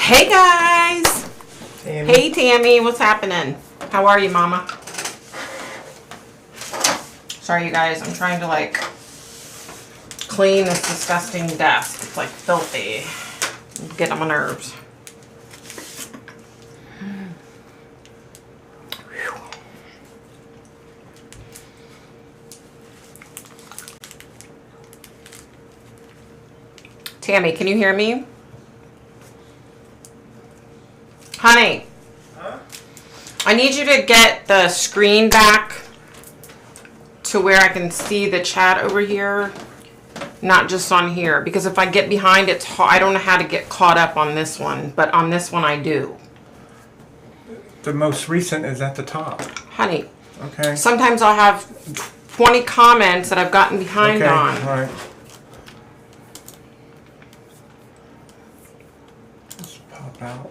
Hey guys! Tammy. Hey Tammy, what's happening? How are you, Mama? Sorry you guys, I'm trying to like clean this disgusting desk. It's like filthy. Get on my nerves. Tammy, can you hear me? Honey, Huh? I need you to get the screen back to where I can see the chat over here, not just on here, because if I get behind it's I don't know how to get caught up on this one, but on this one I do. The most recent is at the top. Honey, Okay. sometimes I'll have 20 comments that I've gotten behind Okay. on. All right. Let's pop out.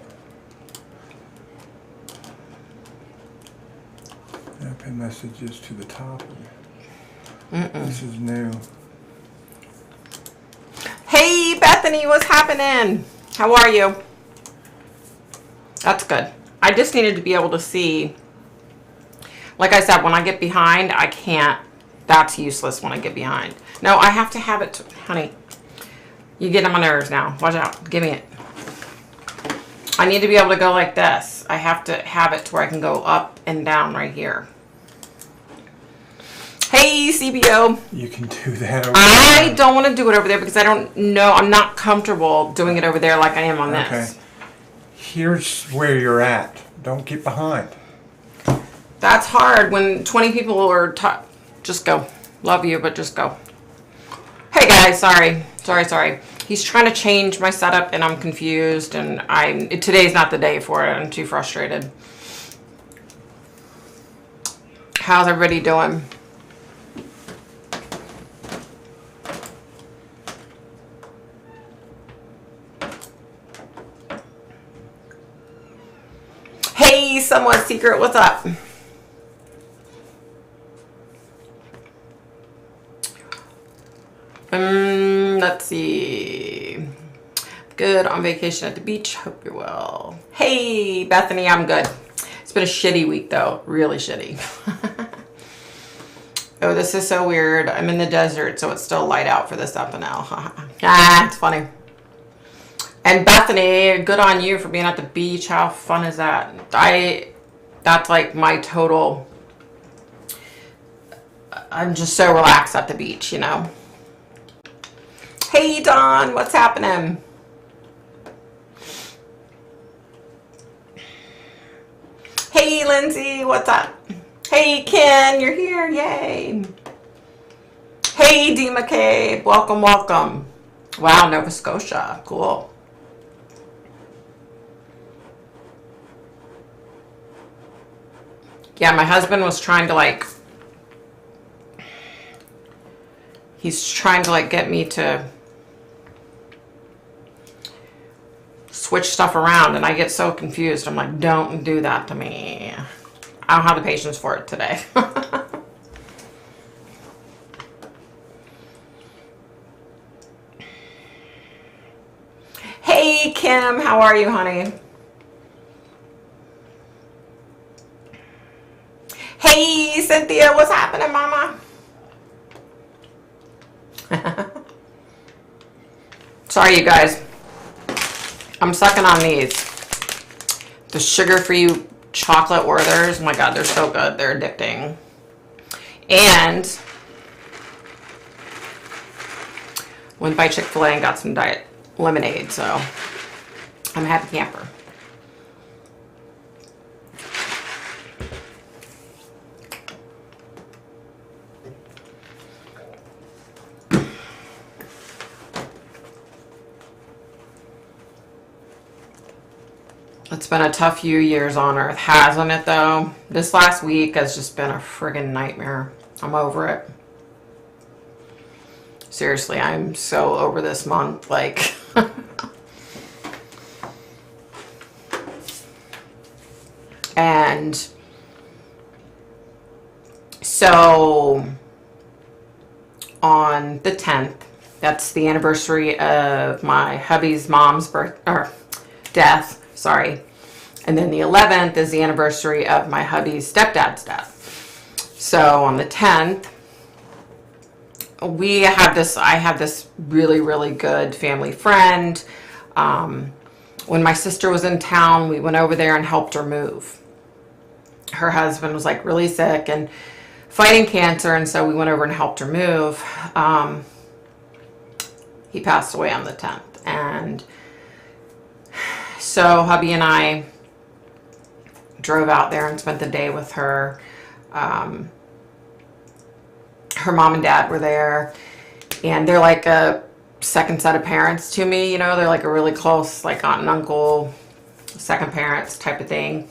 Open messages to the top. This is new. Hey Bethany, what's happening? How are you? That's good. I just needed to be able to see. Like I said, when I get behind, I can't. That's useless when I get behind. No, I have to have it. Honey, you get on my nerves now. Watch out. Give me it. I need to be able to go like this. I have to have it to where I can go up and down right here. Hey, CBO. You can do that over I there. don't want to do it over there because I don't know. I'm not comfortable doing it over there like I am on this. Okay. Here's where you're at. Don't get behind. That's hard when 20 people are just go. Love you, but just go. Hey guys, sorry. He's trying to change my setup and I'm confused and today's not the day for it. I'm too frustrated. How's everybody doing? Hey, Somewhat Secret, what's up? Let's see. Good on vacation at the beach. Hope you're well. Hey, Bethany, I'm good. It's been a shitty week though. Really shitty. Oh, this is so weird. I'm in the desert, so it's still light out for this up and now. Ah, it's funny. And Bethany, good on you for being at the beach. How fun is that? That's like my total. I'm just so relaxed at the beach, you know. Hey, Dawn, what's happening? Hey, Lindsay, what's up? Hey, Ken, you're here, yay. Hey, D. McCabe, welcome, welcome. Wow, Nova Scotia, cool. Yeah, my husband was trying to he's trying to get me to switch stuff around and I get so confused. I'm like, don't do that to me. I don't have the patience for it today. Hey, Kim, how are you, honey? Hey, Cynthia, what's happening, Mama? Sorry, you guys. I'm sucking on these. The sugar-free chocolate Werthers. Oh my God, they're so good. They're addicting. And went by Chick-fil-A and got some diet lemonade, so I'm a happy camper. It's been a tough few years on Earth, hasn't it, though? This last week has just been a friggin' nightmare. I'm over it. Seriously, I'm so over this month. Like, and so on the 10th, that's the anniversary of my hubby's mom's birth, or death, sorry. And then the 11th is the anniversary of my hubby's stepdad's death. So on the 10th, I have this really, really good family friend. When my sister was in town, we went over there and helped her move. Her husband was like really sick and fighting cancer, and so we went over and helped her move. He passed away on the 10th. And so hubby and I drove out there and spent the day with her. Her mom and dad were there, and they're like a second set of parents to me. You know, they're like a really close, like aunt and uncle, second parents type of thing.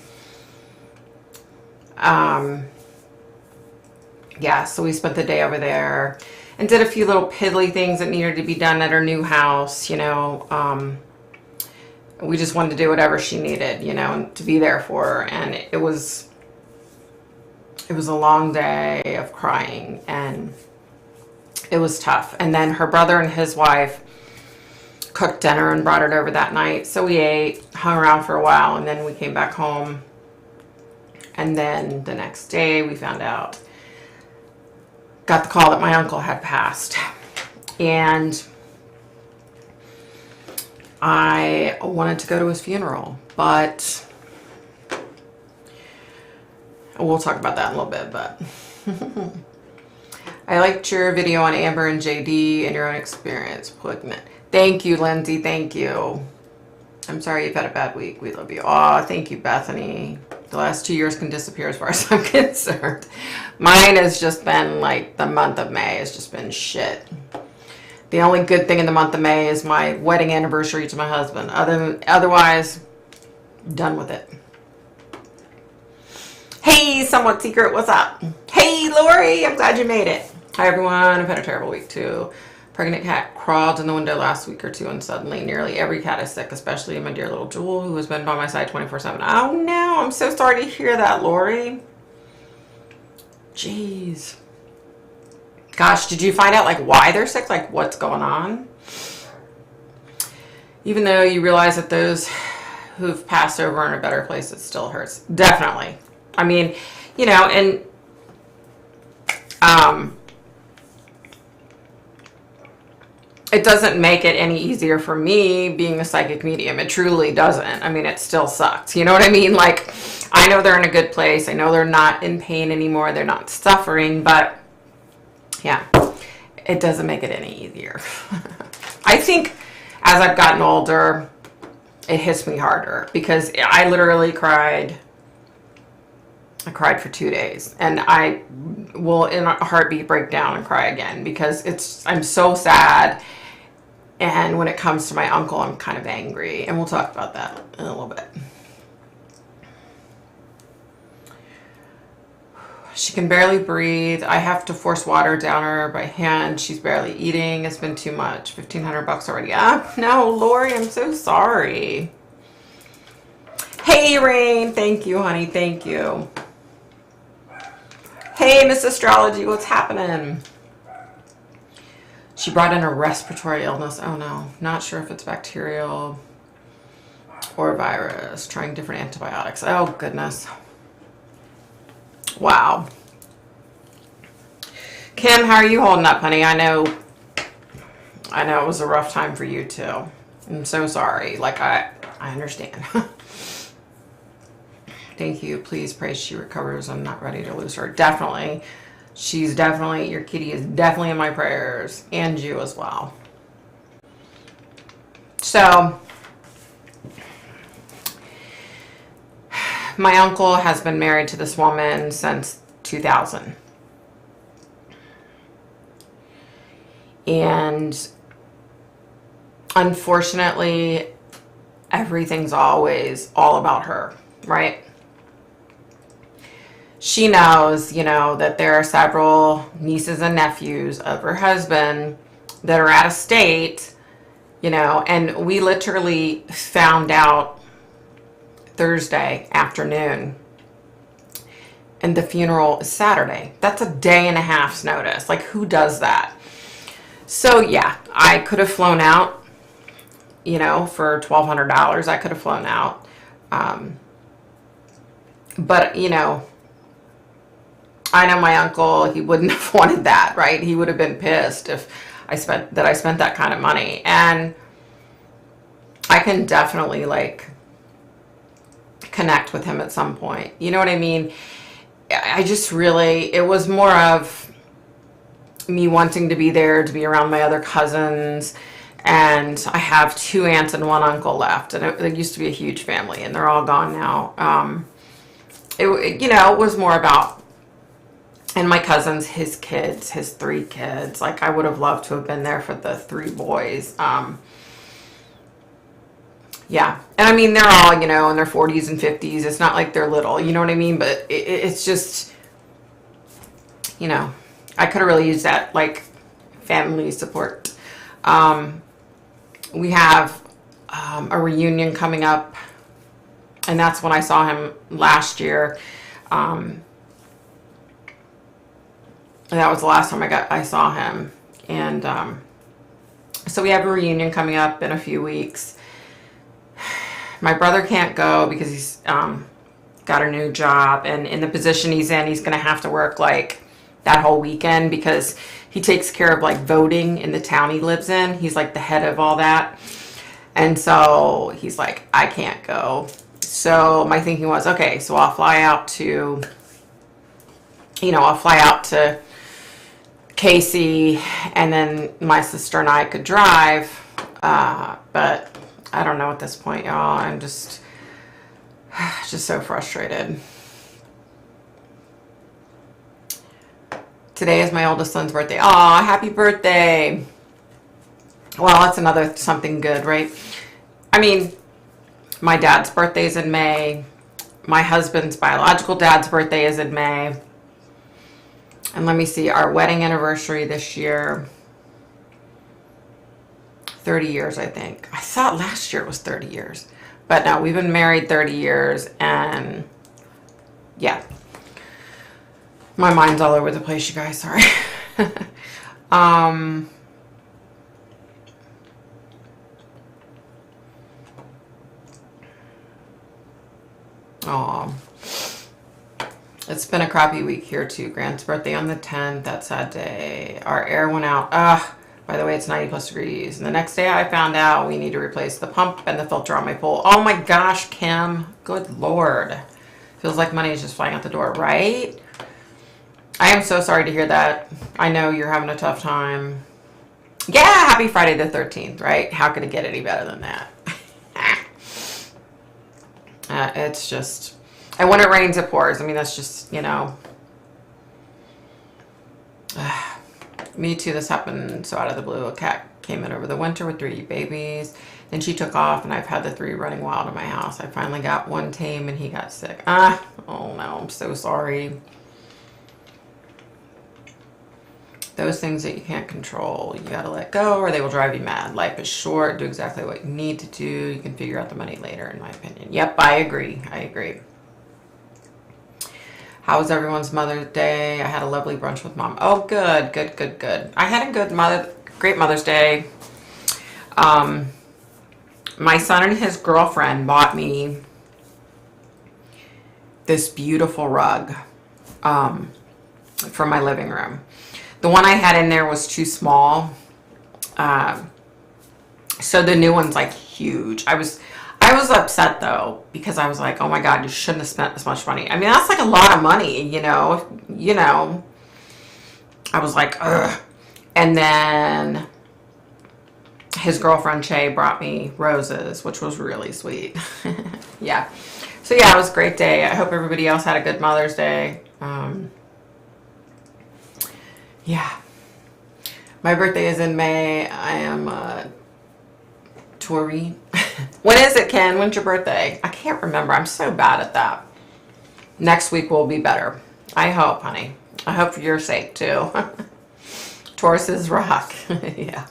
Yeah, so we spent the day over there and did a few little piddly things that needed to be done at her new house. You know, we just wanted to do whatever she needed, you know, and to be there for her. And it was a long day of crying, and it was tough. And then her brother and his wife cooked dinner and brought it over that night. So we ate, hung around for a while, and then we came back home. And then the next day we found out, got the call that my uncle had passed. And I wanted to go to his funeral, but we'll talk about that in a little bit. But I liked your video on Amber and JD and your own experience. Thank you, Lindsay. Thank you. I'm sorry you've had a bad week. We love you. Oh, thank you, Bethany. The last 2 years can disappear as far as I'm concerned. Mine has just been like the month of May has just been shit. The only good thing in the month of May is my wedding anniversary to my husband. Otherwise, done with it. Hey, Somewhat Secret, what's up? Hey, Lori, I'm glad you made it. Hi, everyone. I've had a terrible week, too. Pregnant cat crawled in the window last week or two, and suddenly nearly every cat is sick, especially my dear little Jewel, who has been by my side 24/7. Oh, no. I'm so sorry to hear that, Lori. Jeez. Gosh, did you find out, like, why they're sick? Like, what's going on? Even though you realize that those who've passed over are in a better place, it still hurts. Definitely. I mean, you know, and it doesn't make it any easier for me being a psychic medium. It truly doesn't. I mean, it still sucks. You know what I mean? Like, I know they're in a good place. I know they're not in pain anymore. They're not suffering. But, yeah, it doesn't make it any easier. I think as I've gotten older, it hits me harder. Because I literally cried. I cried for 2 days, and I will in a heartbeat break down and cry again because I'm so sad. And when it comes to my uncle, I'm kind of angry, and we'll talk about that in a little bit. She can barely breathe. I have to force water down her by hand. She's barely eating. It's been too much. $1,500 already. Ah, no, Lori, I'm so sorry. Hey, Rain. Thank you, honey. Thank you. Hey, Miss Astrology, what's happening? She brought in a respiratory illness. Oh, no. Not sure if it's bacterial or virus. Trying different antibiotics. Oh, goodness. Wow. Kim, how are you holding up, honey? I know it was a rough time for you, too. I'm so sorry. Like, I understand. Thank you. Please pray she recovers. I'm not ready to lose her. Definitely. Your kitty is definitely in my prayers. And you as well. So, my uncle has been married to this woman since 2000. And unfortunately, everything's always all about her, right? She knows, you know, that there are several nieces and nephews of her husband that are out of state, you know, and we literally found out Thursday afternoon, and the funeral is Saturday. That's a day and a half's notice. Like, who does that? So, yeah, I could have flown out you know, for $1,200, I could have flown out. But, you know, I know my uncle, he wouldn't have wanted that, right? He would have been pissed if I spent that kind of money. And I can definitely like connect with him at some point. You know what I mean? I just really, it was more of me wanting to be there, to be around my other cousins. And I have 2 aunts and 1 uncle left. And it used to be a huge family, and they're all gone now. You know, it was more about, and my cousins, his kids, his 3 kids. Like, I would have loved to have been there for the 3 boys. Yeah. And I mean, they're all, you know, in their 40s and 50s. It's not like they're little, you know what I mean? But it's just, you know, I could have really used that, like, family support. We have a reunion coming up, and that's when I saw him last year. That was the last time I saw him. And so we have a reunion coming up in a few weeks. My brother can't go because he's got a new job, and in the position he's in, he's going to have to work like that whole weekend because he takes care of like voting in the town he lives in. He's like the head of all that. And so he's like, I can't go. So my thinking was, okay, so I'll fly out to, you know, I'll fly out to Casey, and then my sister and I could drive. But I don't know at this point, y'all. I'm just so frustrated. Today is my oldest son's birthday. Aw, happy birthday. Well, that's another something good, right? I mean, my dad's birthday is in May. My husband's biological dad's birthday is in May. And let me see, our wedding anniversary this year, 30 years, I think. I thought last year it was 30 years. But no, we've been married 30 years, and yeah. My mind's all over the place, you guys, sorry. Oh, it's been a crappy week here too. Grant's birthday on the 10th, that sad day. Our air went out. By the way, it's 90+ degrees. And the next day I found out we need to replace the pump and the filter on my pool. Oh my gosh, Kim. Good Lord. Feels like money is just flying out the door, right? I am so sorry to hear that. I know you're having a tough time. Yeah, happy Friday the 13th, right? How could it get any better than that? It's just, and when it rains, it pours. I mean, that's just, you know. Me too, this happened so out of the blue. A cat came in over the winter with 3 babies. Then she took off, and I've had the 3 running wild in my house. I finally got one tame, and he got sick. Oh no, I'm so sorry. Those things that you can't control, you gotta let go, or they will drive you mad. Life is short. Do exactly what you need to do. You can figure out the money later, in my opinion. Yep, I agree. I agree. How was everyone's Mother's Day? I had a lovely brunch with Mom. Oh, good, good, good, good. I had a great Mother's Day. My son and his girlfriend bought me this beautiful rug for my living room. The one I had in there was too small. So the new one's like huge. I was upset though, because I was like, oh my God, you shouldn't have spent this much money. I mean, that's like a lot of money, you know. I was like, ugh. And then his girlfriend Shay brought me roses, which was really sweet. Yeah. So yeah, it was a great day. I hope everybody else had a good Mother's Day. Yeah. My birthday is in May. I am Taurine. When is it, Ken? When's your birthday? I can't remember. I'm so bad at that. Next week will be better. I hope, honey. I hope for your sake, too. Tauruses rock. Yeah.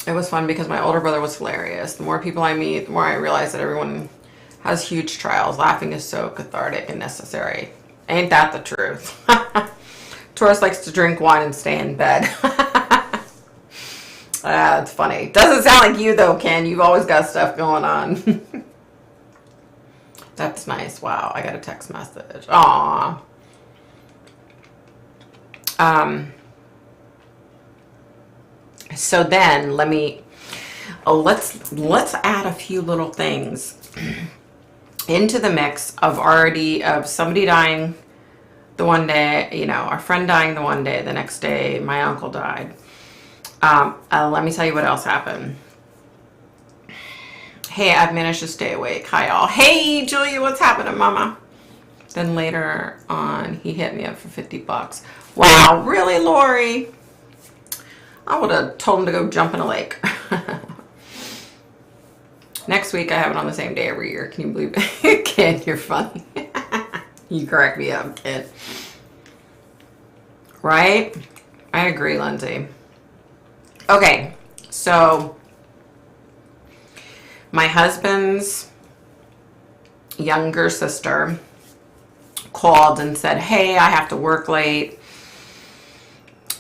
It was fun because my older brother was hilarious. The more people I meet, the more I realize that everyone has huge trials. Laughing is so cathartic and necessary. Ain't that the truth? Taurus likes to drink wine and stay in bed. It's funny. Doesn't sound like you though, Ken. You've always got stuff going on. That's nice. Wow, I got a text message. Aw. So then let's add a few little things into the mix of somebody dying the one day, you know, our friend dying the one day, the next day my uncle died. Let me tell you what else happened. Hey, I've managed to stay awake. Hi, all. Hey, Julia, what's happening, mama? Then later on, he hit me up for $50. Wow, really, Lori? I would have told him to go jump in a lake. Next week, I have it on the same day every year. Can you believe it? Kid, you're funny. You crack me up, kid. Right? I agree, Lindsay. Okay, so my husband's younger sister called and said, hey, I have to work late.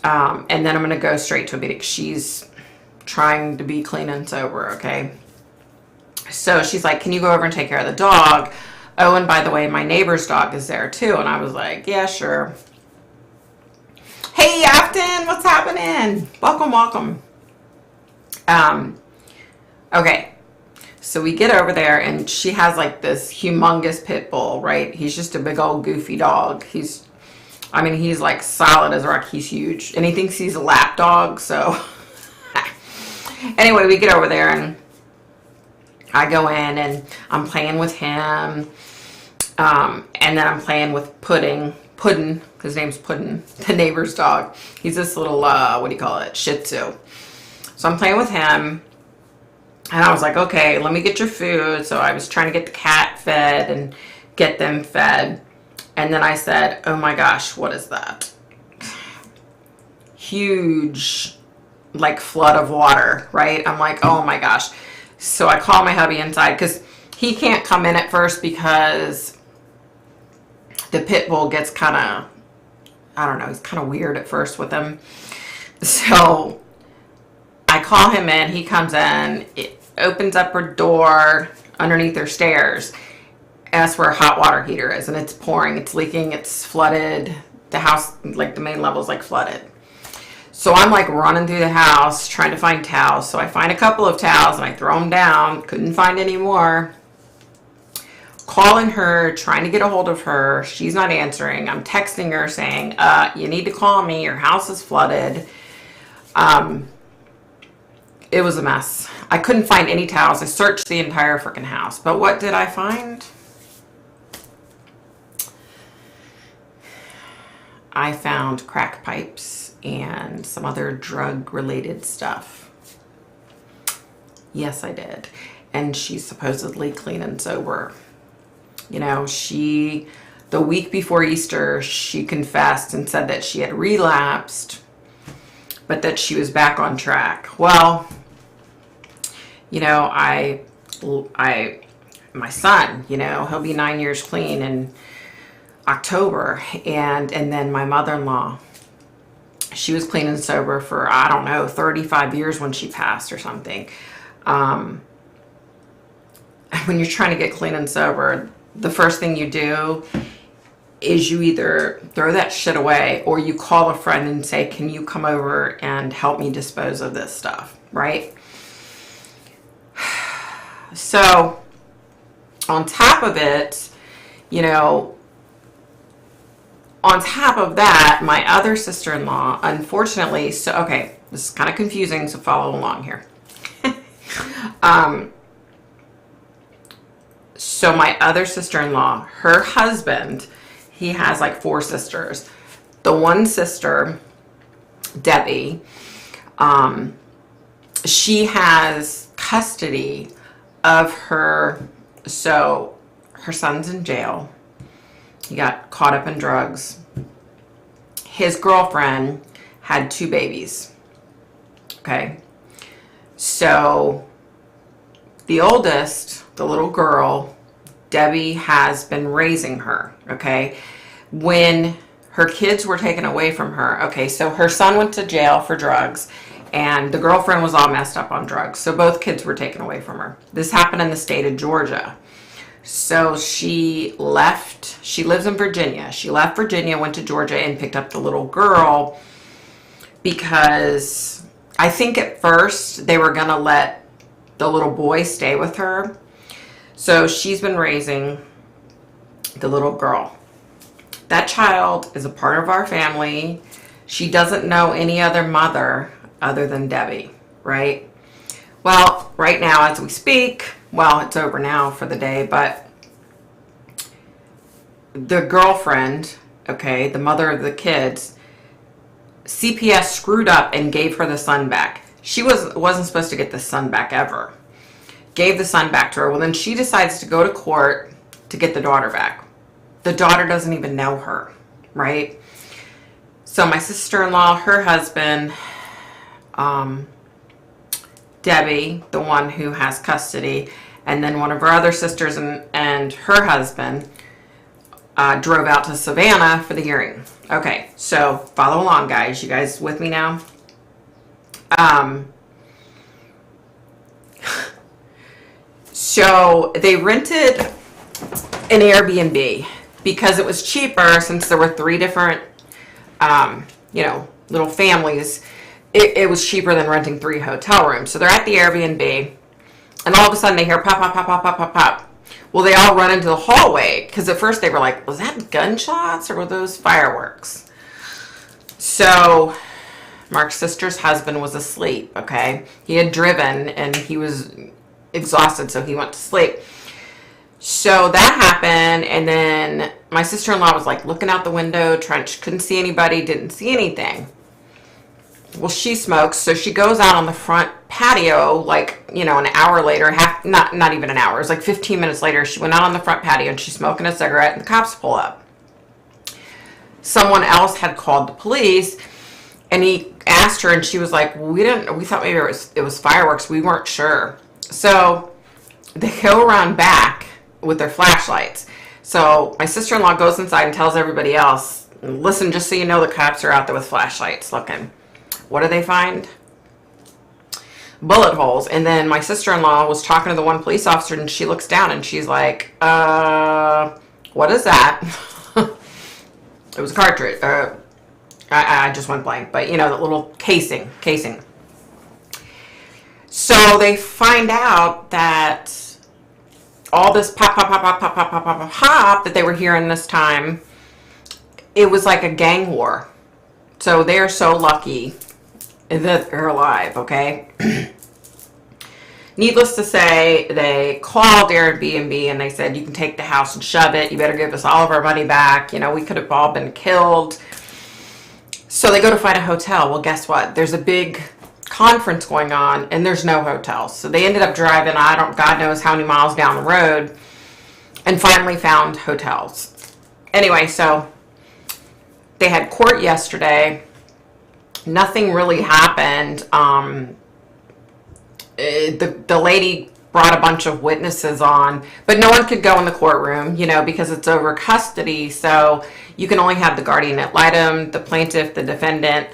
And then I'm going to go straight to a meeting. She's trying to be clean and sober, okay? So she's like, can you go over and take care of the dog? Oh, and by the way, my neighbor's dog is there too. And I was like, yeah, sure. Hey, Afton, what's happening? Welcome, welcome. Okay. So we get over there and she has like this humongous pit bull, right? He's just a big old goofy dog. He's like solid as a rock. He's huge. And he thinks he's a lap dog. So anyway, we get over there and I go in and I'm playing with him. And then I'm playing with Puddin', his name's Puddin', the neighbor's dog. He's this little, what do you call it? Shih Tzu. So I'm playing with him. And I was like, okay, let me get your food. So I was trying to get the cat fed and get them fed. And then I said, oh my gosh, what is that? Huge, like, flood of water, right? I'm like, oh my gosh. So I call my hubby inside because he can't come in at first because the pit bull gets kind of, I don't know, he's kind of weird at first with him. So I call him in, he comes in, it opens up her door underneath her stairs. And that's where a hot water heater is, and it's pouring, it's leaking, it's flooded. The house, like the main level is like flooded. So I'm like running through the house trying to find towels. So I find a couple of towels and I throw them down, couldn't find any more. Calling her, trying to get a hold of her. She's not answering. I'm texting her saying, you need to call me, your house is flooded. It was a mess. I couldn't find any towels. I searched the entire freaking house. But what did I find? I found crack pipes and some other drug-related stuff. Yes, I did. And she's supposedly clean and sober. You know, the week before Easter, she confessed and said that she had relapsed, but that she was back on track. Well, you know, my son, you know, he'll be 9 years clean in October. And then my mother-in-law, she was clean and sober for, I don't know, 35 years when she passed or something. When you're trying to get clean and sober, the first thing you do is you either throw that shit away or you call a friend and say, can you come over and help me dispose of this stuff, right? So on top of it, you know, on top of that, my other sister-in-law, unfortunately, so, okay, this is kind of confusing, so follow along here. So my other sister-in-law, her husband, he has like 4 sisters. The one sister, Debbie, she has custody of her, so her son's in jail. He got caught up in drugs. His girlfriend had 2 babies. Okay. So the oldest, the little girl, Debbie has been raising her. Okay. When her kids were taken away from her. Okay. So her son went to jail for drugs and the girlfriend was all messed up on drugs. So both kids were taken away from her. This happened in the state of Georgia. So she left. She lives in Virginia. She left Virginia, went to Georgia, and picked up the little girl because I think at first they were going to let the little boy stay with her. So she's been raising the little girl. That child is a part of our family. She doesn't know any other mother other than Debbie, right? Well, right now as we speak, well, it's over now for the day, but the girlfriend, okay, the mother of the kids, CPS screwed up and gave her the son back. She wasn't supposed to get the son back ever. Gave the son back to her. Well, then she decides to go to court to get the daughter back. The daughter doesn't even know her, right? So my sister-in-law, her husband, Debbie, the one who has custody, and then one of her other sisters and her husband drove out to Savannah for the hearing. Okay, so follow along, guys. You guys with me now? So they rented an Airbnb because it was cheaper since there were 3 different, little families. It was cheaper than renting 3 hotel rooms. So they're at the Airbnb, and all of a sudden they hear pop, pop, pop, pop, pop, pop, pop. Well, they all run into the hallway because at first they were like, was that gunshots or were those fireworks? So Mark's sister's husband was asleep, okay? He had driven and he was exhausted, so he went to sleep. So that happened, and then my sister-in-law was like looking out the window, couldn't see anybody, didn't see anything. Well, she smokes, so she goes out on the front patio, like, an hour later, not even an hour, it was like 15 minutes later, she went out on the front patio and she's smoking a cigarette, and the cops pull up. Someone else had called the police, and he asked her, and she was like, we thought maybe it was fireworks, we weren't sure. So they go around back with their flashlights. So my sister-in-law goes inside and tells everybody else, listen, just so you know, the cops are out there with flashlights looking. What do they find? Bullet holes. And then my sister-in-law was talking to the one police officer, and she looks down and she's like, what is that? It was a cartridge. I just went blank, but that little casing. So they find out that all this pop, pop, pop, pop, pop, pop, pop, pop, pop, pop that they were hearing this time, it was like a gang war. So they're so lucky that they're alive, okay? Needless to say, they called Airbnb and they said, you can take the house and shove it. You better give us all of our money back. We could have all been killed. So they go to find a hotel. Well, guess what? There's a big conference going on and there's no hotels. So they ended up driving, God knows how many miles down the road, and finally found hotels. Anyway, so they had court yesterday. Nothing really happened. The lady brought a bunch of witnesses on, but no one could go in the courtroom, because it's over custody. So you can only have the guardian ad litem, the plaintiff, the defendant,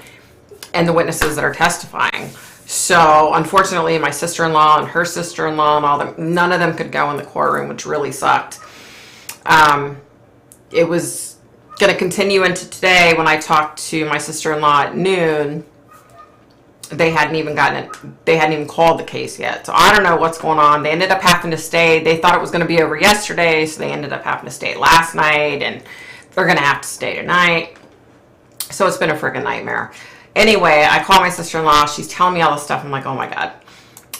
and the witnesses that are testifying. So unfortunately, my sister-in-law and her sister-in-law and all them, none of them could go in the courtroom, which really sucked. It was going to continue into today. When I talked to my sister-in-law at noon, they hadn't even called the case yet. So I don't know what's going on. They ended up having to stay. They thought it was going to be over yesterday, so they ended up having to stay last night, and they're going to have to stay tonight. So it's been a freaking nightmare. Anyway, I call my sister-in-law. She's telling me all this stuff. I'm like, oh my God.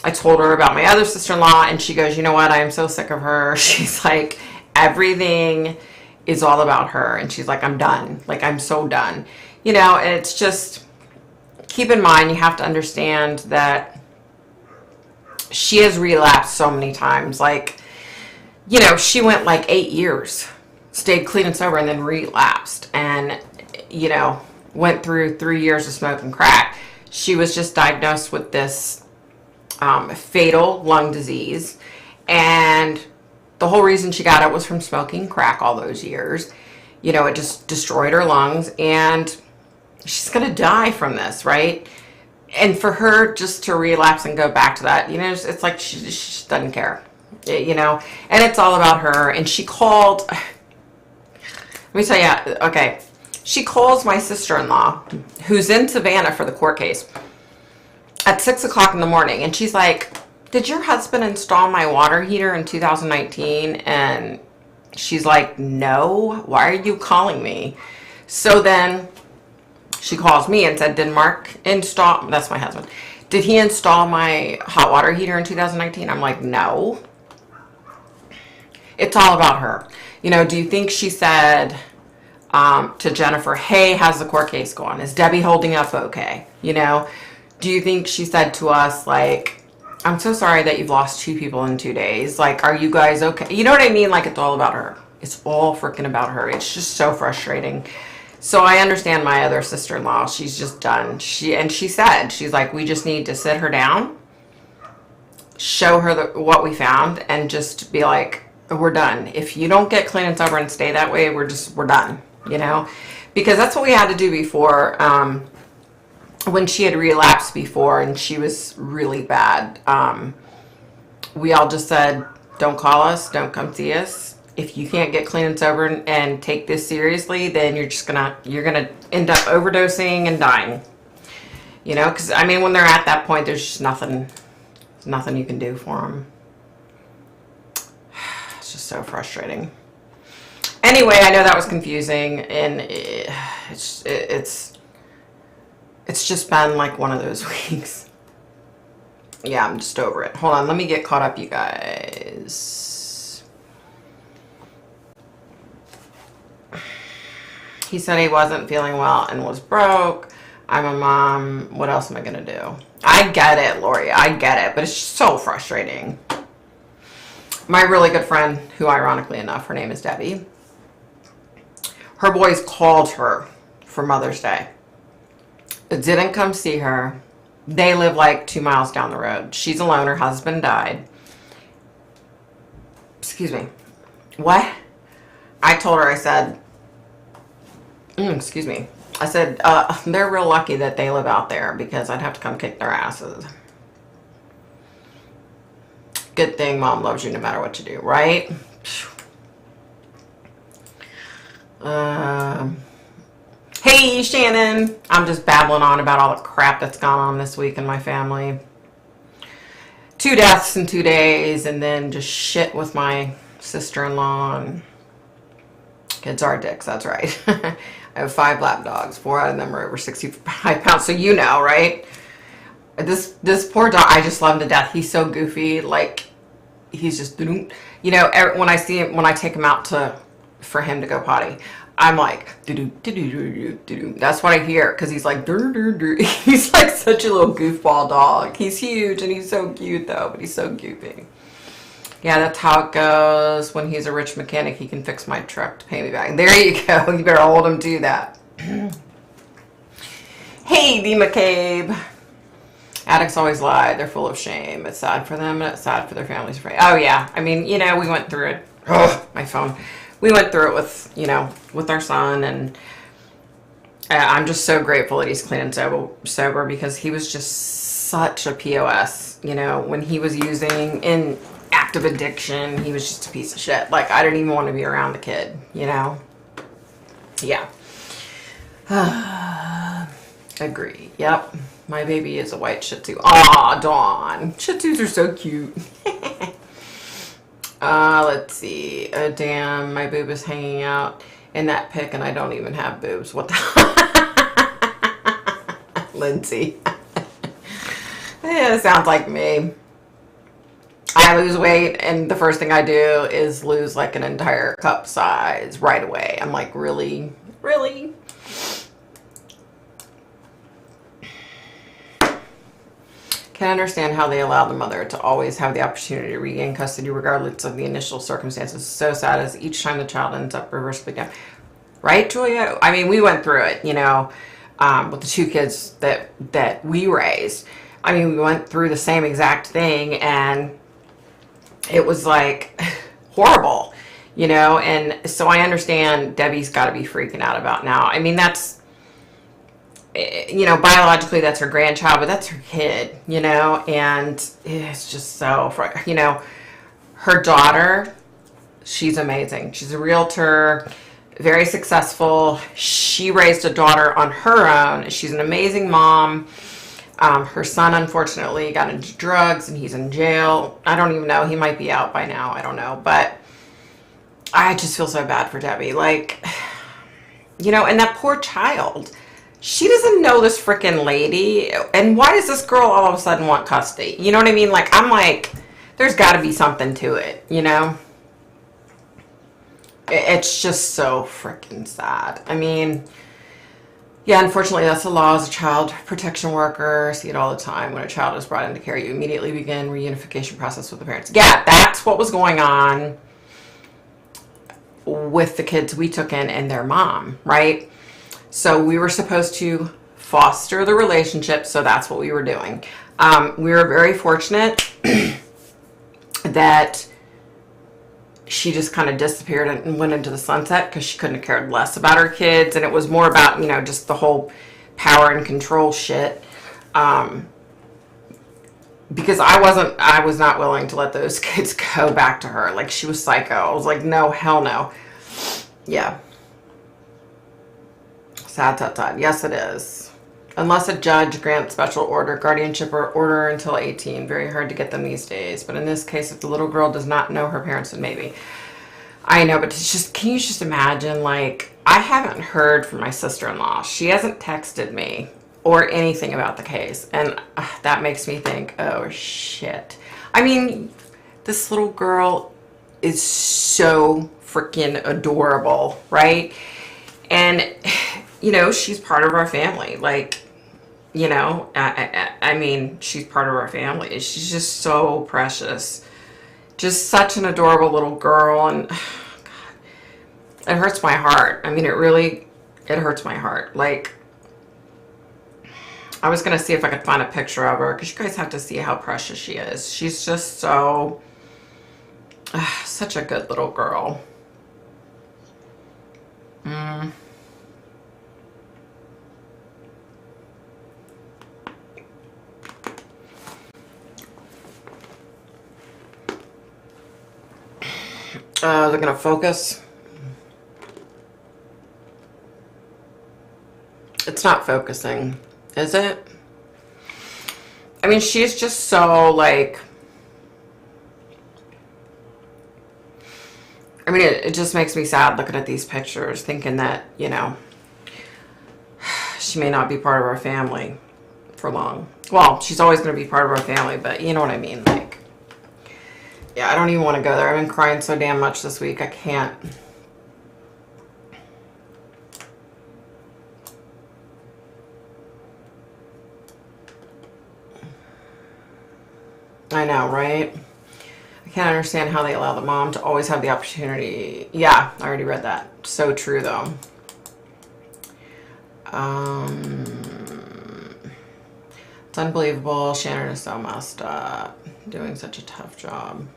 I told her about my other sister-in-law, and she goes, you know what? I am so sick of her. She's like, everything is all about her. And she's like, I'm done. Like, I'm so done. It's just, keep in mind, you have to understand that she has relapsed so many times. Like, she went like 8 years, stayed clean and sober, and then relapsed. And, went through 3 years of smoking crack. She was just diagnosed with this fatal lung disease. And the whole reason she got it was from smoking crack all those years. It just destroyed her lungs, and she's going to die from this, right? And for her just to relapse and go back to that, it's like she just doesn't care, and it's all about her. And she called, let me tell you, okay, she calls my sister-in-law, who's in Savannah for the court case, at 6 o'clock in the morning. And she's like, did your husband install my water heater in 2019? And she's like, no, why are you calling me? So then she calls me and said, did Mark install, that's my husband, did he install my hot water heater in 2019? I'm like, no. It's all about her. Do you think she said to Jennifer, hey, how's the court case going? Is Debbie holding up okay? Do you think she said to us, like, I'm so sorry that you've lost 2 people in 2 days. Like, are you guys okay? You know what I mean? Like, it's all about her. It's all freaking about her. It's just so frustrating. So I understand my other sister-in-law. She's just done. She said, she's like, we just need to sit her down, show her what we found, and just be like, we're done. If you don't get clean and sober and stay that way, we're done, because that's what we had to do before, when she had relapsed before and she was really bad. We all just said, don't call us, don't come see us. If you can't get clean and sober and take this seriously, then you're gonna end up overdosing and dying. Because I mean, when they're at that point, there's just nothing you can do for them. It's just so frustrating. Anyway, I know that was confusing, and it's just been like one of those weeks. Yeah, I'm just over it. Hold on, let me get caught up, you guys. He said he wasn't feeling well and was broke. I'm a mom. What else am I going to do? I get it, Lori. I get it. But it's just so frustrating. My really good friend, who ironically enough, her name is Debbie. Her boys called her for Mother's Day. Didn't come see her. They live like 2 miles down the road. She's alone. Her husband died. Excuse me. What? I told her, I said, excuse me. I said, they're real lucky that they live out there, because I'd have to come kick their asses. Good thing Mom loves you no matter what you do, right? Hey, Shannon. I'm just babbling on about all the crap that's gone on this week in my family. 2 deaths in 2 days, and then just shit with my sister-in-law, and kids are dicks, that's right. I have 5 lap dogs. 4 out of them are over 65 pounds. So right? This poor dog, I just love him to death. He's so goofy. Like, he's just, when I see him, when I take him out for him to go potty, I'm like, do-do. That's what I hear, because he's like, he's like such a little goofball dog. He's huge, and he's so cute, though, but he's so goofy. Yeah, that's how it goes. When he's a rich mechanic, he can fix my truck to pay me back. There you go. You better hold him to that. Hey, D. McCabe. Addicts always lie. They're full of shame. It's sad for them, and it's sad for their families. Oh, yeah. I mean, we went through it. Oh, my phone. We went through it with, with our son, and I'm just so grateful that he's clean and sober, because he was just such a POS. When he was using in active addiction, he was just a piece of shit. Like, I didn't even want to be around the kid, Yeah. Agree. Yep. My baby is a white Shih Tzu. Aw, Dawn. Shih Tzus are so cute. Let's see. Oh, damn. My boob is hanging out in that pic, and I don't even have boobs. What the? Lindsay. Yeah, sounds like me. I lose weight, and the first thing I do is lose like an entire cup size right away. I'm like, really? Really? Can understand how they allow the mother to always have the opportunity to regain custody regardless of the initial circumstances. So sad as each time the child ends up reversibly down. Right, Julia? I mean, we went through it, with the 2 kids that we raised. I mean, we went through the same exact thing, and it was like horrible, and so I understand Debbie's got to be freaking out about now. I mean, that's you know, biologically that's her grandchild, but that's her kid, you know, and it's just so, you know, her daughter, she's amazing. She's a realtor, very successful. She raised a daughter on her own. She's an amazing mom. Her son, unfortunately, got into drugs and he's in jail. I don't even know. He might be out by now. I don't know. But I just feel so bad for Debbie. Like, you know, and that poor child. She doesn't know this freaking lady. And why does this girl all of a sudden want custody? You know what I mean? Like, I'm like, there's got to be something to it, you know? It's just so freaking sad. I mean, yeah, unfortunately, that's the law as a child protection worker. I see it all the time. When a child is brought into care, you immediately begin reunification process with the parents. Yeah, that's what was going on with the kids we took in and their mom, right? So we were supposed to foster the relationship, so that's what we were doing. We were very fortunate that she just kind of disappeared and went into the sunset because she couldn't have cared less about her kids. And it was more about, you know, just the whole power and control shit. Because I was not willing to let those kids go back to her. Like, she was psycho. I was like, no, hell no. Yeah. Sad, sad, sad. Yes, it is. Unless a judge grants special order, guardianship, or order until 18. Very hard to get them these days. But in this case, if the little girl does not know her parents, then maybe. I know, but it's just, can you just imagine, like, I haven't heard from my sister-in-law. She hasn't texted me or anything about the case. And that makes me think, oh, shit. I mean, this little girl is so freaking adorable, right? And, you know, she's part of our family. Like, you know, I mean, she's part of our family. She's just so precious. Just such an adorable little girl. And, God, it hurts my heart. I mean, it hurts my heart. Like, I was going to see if I could find a picture of her, because you guys have to see how precious she is. She's just so, such a good little girl. They're gonna focus. It's not focusing, is it? I mean, she's just so, like, I mean, it just makes me sad looking at these pictures, thinking that, you know, she may not be part of our family for long. Well, she's always going to be part of our family, but you know what I mean? Like, yeah, I don't even want to go there. I've been crying so damn much this week. I can't. I know, right? I can't understand how they allow the mom to always have the opportunity. Yeah, I already read that. So true, though. It's unbelievable. Shannon is so messed up. Doing such a tough job.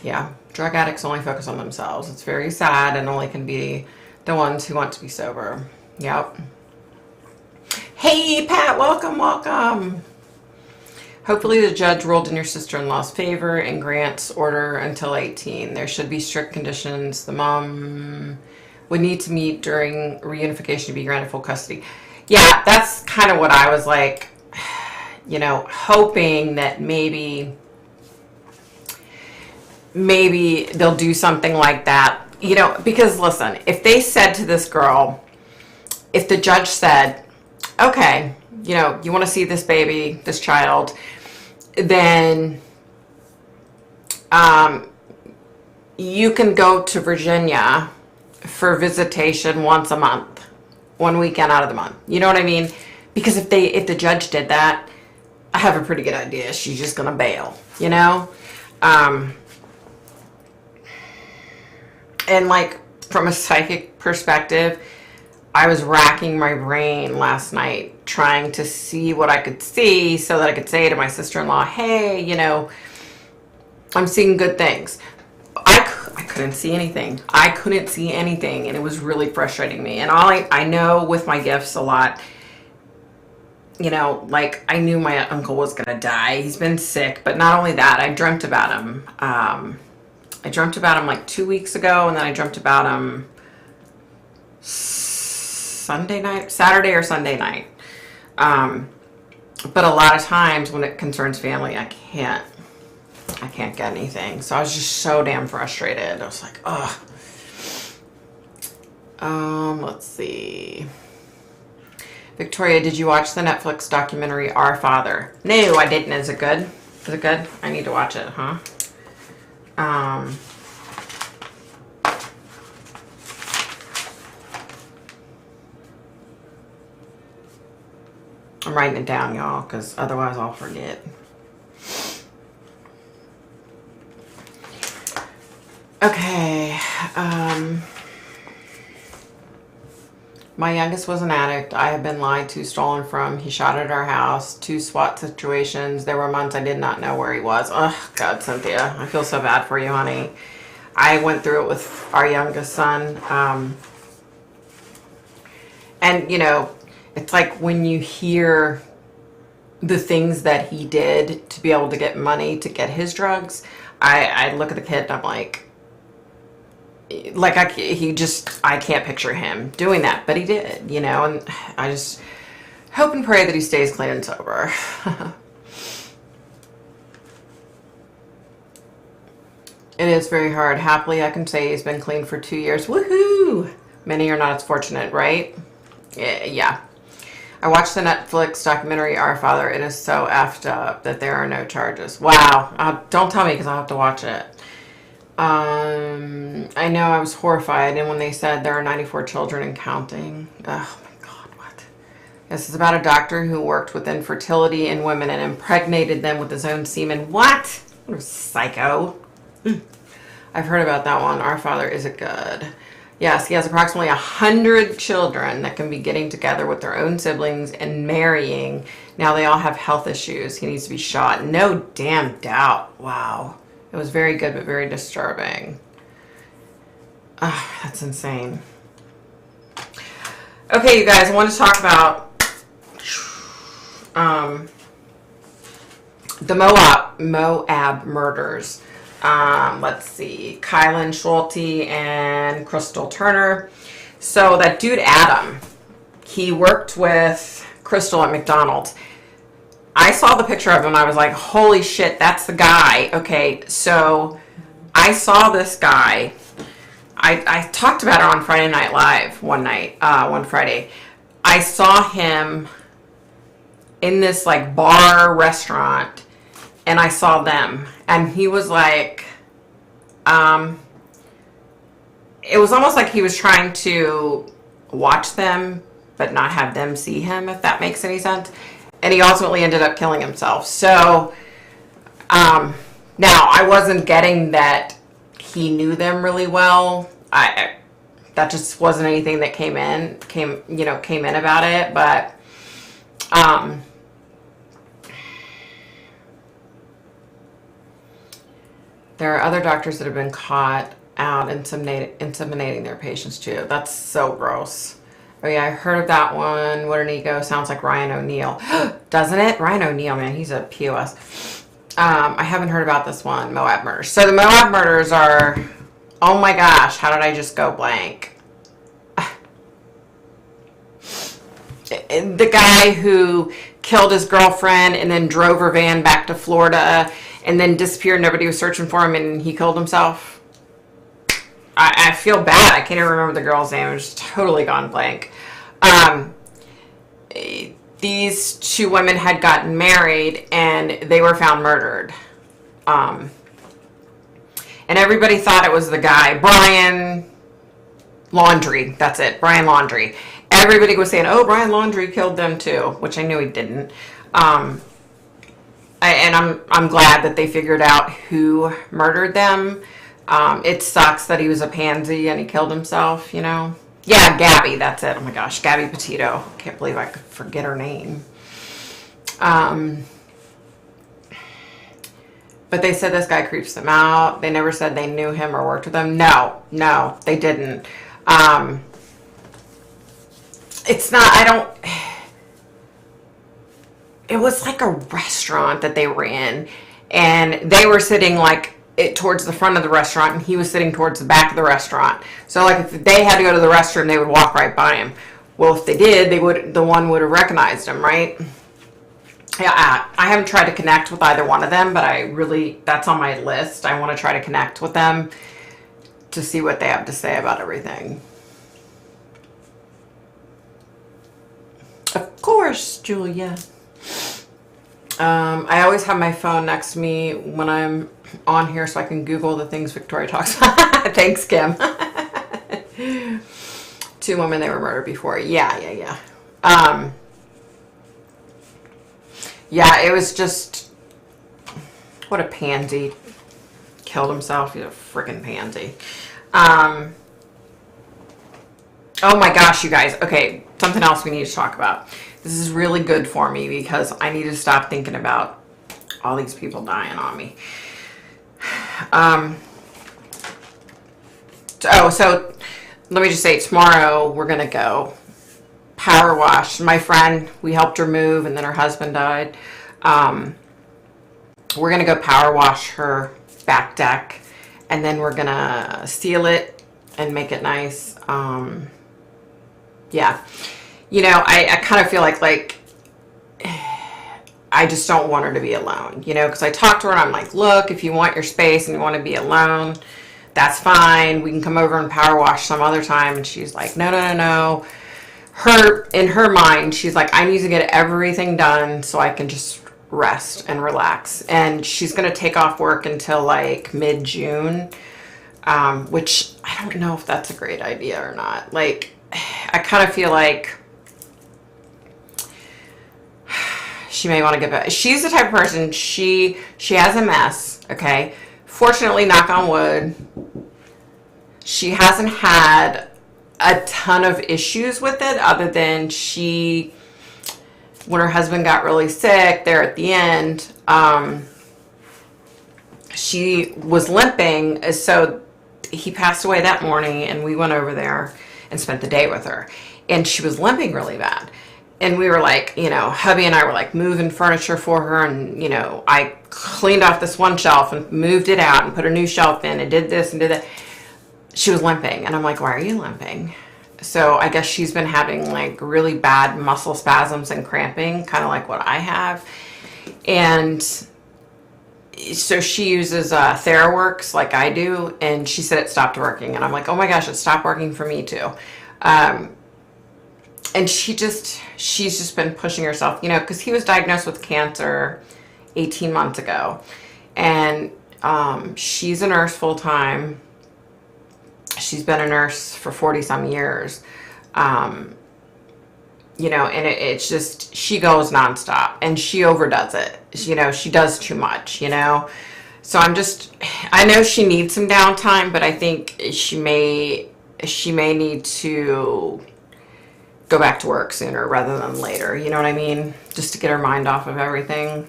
Yeah, drug addicts only focus on themselves. It's very sad and only can be the ones who want to be sober. Yep. Hey, Pat, welcome, welcome. Hopefully the judge ruled in your sister-in-law's favor and grants order until 18. There should be strict conditions. The mom would need to meet during reunification to be granted full custody. Yeah, that's kind of what I was like, you know, hoping that maybe they'll do something like that. You know, because listen, if they said to this girl, if the judge said, okay, you know, you want to see this baby, this child, then you can go to Virginia for visitation once a month, one weekend out of the month. You know what I mean? Because if the judge did that, I have a pretty good idea she's just gonna bail, you know? And like, from a psychic perspective, I was racking my brain last night trying to see what I could see so that I could say to my sister-in-law, hey, you know, I'm seeing good things. I couldn't couldn't see anything. I couldn't see anything, and it was really frustrating me. And I know with my gifts a lot, you know, like I knew my uncle was going to die. He's been sick, but not only that, I dreamt about him. I dreamt about him like 2 weeks ago, and then I dreamt about him Saturday or Sunday night. But a lot of times when it concerns family, I can't get anything. So I was just so damn frustrated. I was like, ugh. Let's see. Victoria, did you watch the Netflix documentary Our Father? No, I didn't. Is it good? Is it good? I need to watch it, huh? I'm writing it down, y'all, because otherwise I'll forget. Okay. My youngest was an addict. I have been lied to, stolen from. He shot at our house. 2 SWAT situations. There were months I did not know where he was. Oh, God, Cynthia. I feel so bad for you, honey. I went through it with our youngest son. And, you know, it's like when you hear the things that he did to be able to get money to get his drugs, I look at the kid and I'm like I can't picture him doing that, but he did, you know, and I just hope and pray that he stays clean and sober. It is very hard. Happily, I can say he's been clean for 2 years. Woohoo! Many are not as fortunate, right? Yeah. I watched the Netflix documentary Our Father. It is so effed up that there are no charges. Wow. Don't tell me because I'll have to watch it. I know I was horrified, and when they said there are 94 children and counting. Oh my God, what? This is about a doctor who worked with infertility in women and impregnated them with his own semen. What? What a psycho. I've heard about that one. Our Father, is it good? Yes, he has approximately 100 children that can be getting together with their own siblings and marrying. Now they all have health issues. He needs to be shot. No damn doubt. Wow. It was very good, but very disturbing. That's insane. Okay, you guys, I want to talk about the Moab murders. Let's see, Kylan Schulte and Crystal Turner. So that dude Adam, he worked with Crystal at McDonald's. I saw the picture of him and I was like, holy shit, that's the guy. Okay, so I saw this guy. I talked about it on Friday Night Live one Friday. I saw him in this like bar restaurant and I saw them. And he was like, it was almost like he was trying to watch them, but not have them see him, if that makes any sense. And he ultimately ended up killing himself. So, now I wasn't getting that he knew them really well. That just wasn't anything that came in about it, but, there are other doctors that have been caught out inseminating their patients too. That's so gross. Oh yeah, I heard of that one. What an ego. Sounds like Ryan O'Neal. Doesn't it? Ryan O'Neal, man, he's a POS. I haven't heard about this one, Moab murders. So the Moab murders are, oh my gosh, how did I just go blank? The guy who killed his girlfriend and then drove her van back to Florida and then disappeared. Nobody was searching for him and he killed himself. I feel bad. I can't even remember the girl's name. It was totally gone blank. These 2 women had gotten married and they were found murdered. And everybody thought it was the guy, Brian Laundrie. That's it, Brian Laundrie. Everybody was saying, oh, Brian Laundrie killed them too, which I knew he didn't. And I'm glad that they figured out who murdered them. It sucks that he was a pansy and he killed himself, you know. Yeah, Gabby, that's it. Oh my gosh, Gabby Petito. Can't believe I could forget her name. But they said this guy creeps them out. They never said they knew him or worked with him. No, they didn't. It's not, it was like a restaurant that they were in, and they were sitting like towards the front of the restaurant, and he was sitting towards the back of the restaurant. So like if they had to go to the restroom, they would walk right by him. Well, if they did, the one would have recognized him, right? Yeah, I haven't tried to connect with either one of them, but that's on my list. I want to try to connect with them to see what they have to say about everything. Of course, Julia. I always have my phone next to me when I'm on here so I can Google the things Victoria talks about. Thanks, Kim. 2 women, they were murdered before. Yeah. Yeah, it was just, what a pansy. Killed himself. He's a freaking pansy. Oh my gosh, you guys. Okay, something else we need to talk about. This is really good for me because I need to stop thinking about all these people dying on me. So let me just say, tomorrow we're going to go power wash. My friend, we helped her move, and then her husband died. We're going to go power wash her back deck, and then we're going to seal it and make it nice. Yeah. You know, I kind of feel like I just don't want her to be alone, you know, because I talked to her and I'm like, look, if you want your space and you want to be alone, that's fine. We can come over and power wash some other time. And she's like, no. In her mind, she's like, I need to get everything done so I can just rest and relax. And she's going to take off work until like mid-June, which I don't know if that's a great idea or not. Like, I kind of feel like she may want to get back. She's the type of person, she has MS, okay? Fortunately, knock on wood, she hasn't had a ton of issues with it other than when her husband got really sick there at the end, she was limping. So he passed away that morning and we went over there and spent the day with her. And she was limping really bad. And we were like, you know, hubby and I were like moving furniture for her. And, you know, I cleaned off this one shelf and moved it out and put a new shelf in and did this and did that. She was limping. And I'm like, why are you limping? So I guess she's been having like really bad muscle spasms and cramping, kind of like what I have. And so she uses TheraWorks like I do. And she said it stopped working. And I'm like, oh my gosh, it stopped working for me too. And she's just been pushing herself, you know, because he was diagnosed with cancer 18 months ago. And she's a nurse full time. She's been a nurse for 40 some years. You know, and it's just, she goes nonstop and she overdoes it. You know, she does too much, you know. So I know she needs some downtime, but I think she may need to go back to work sooner rather than later. You know what I mean? Just to get her mind off of everything.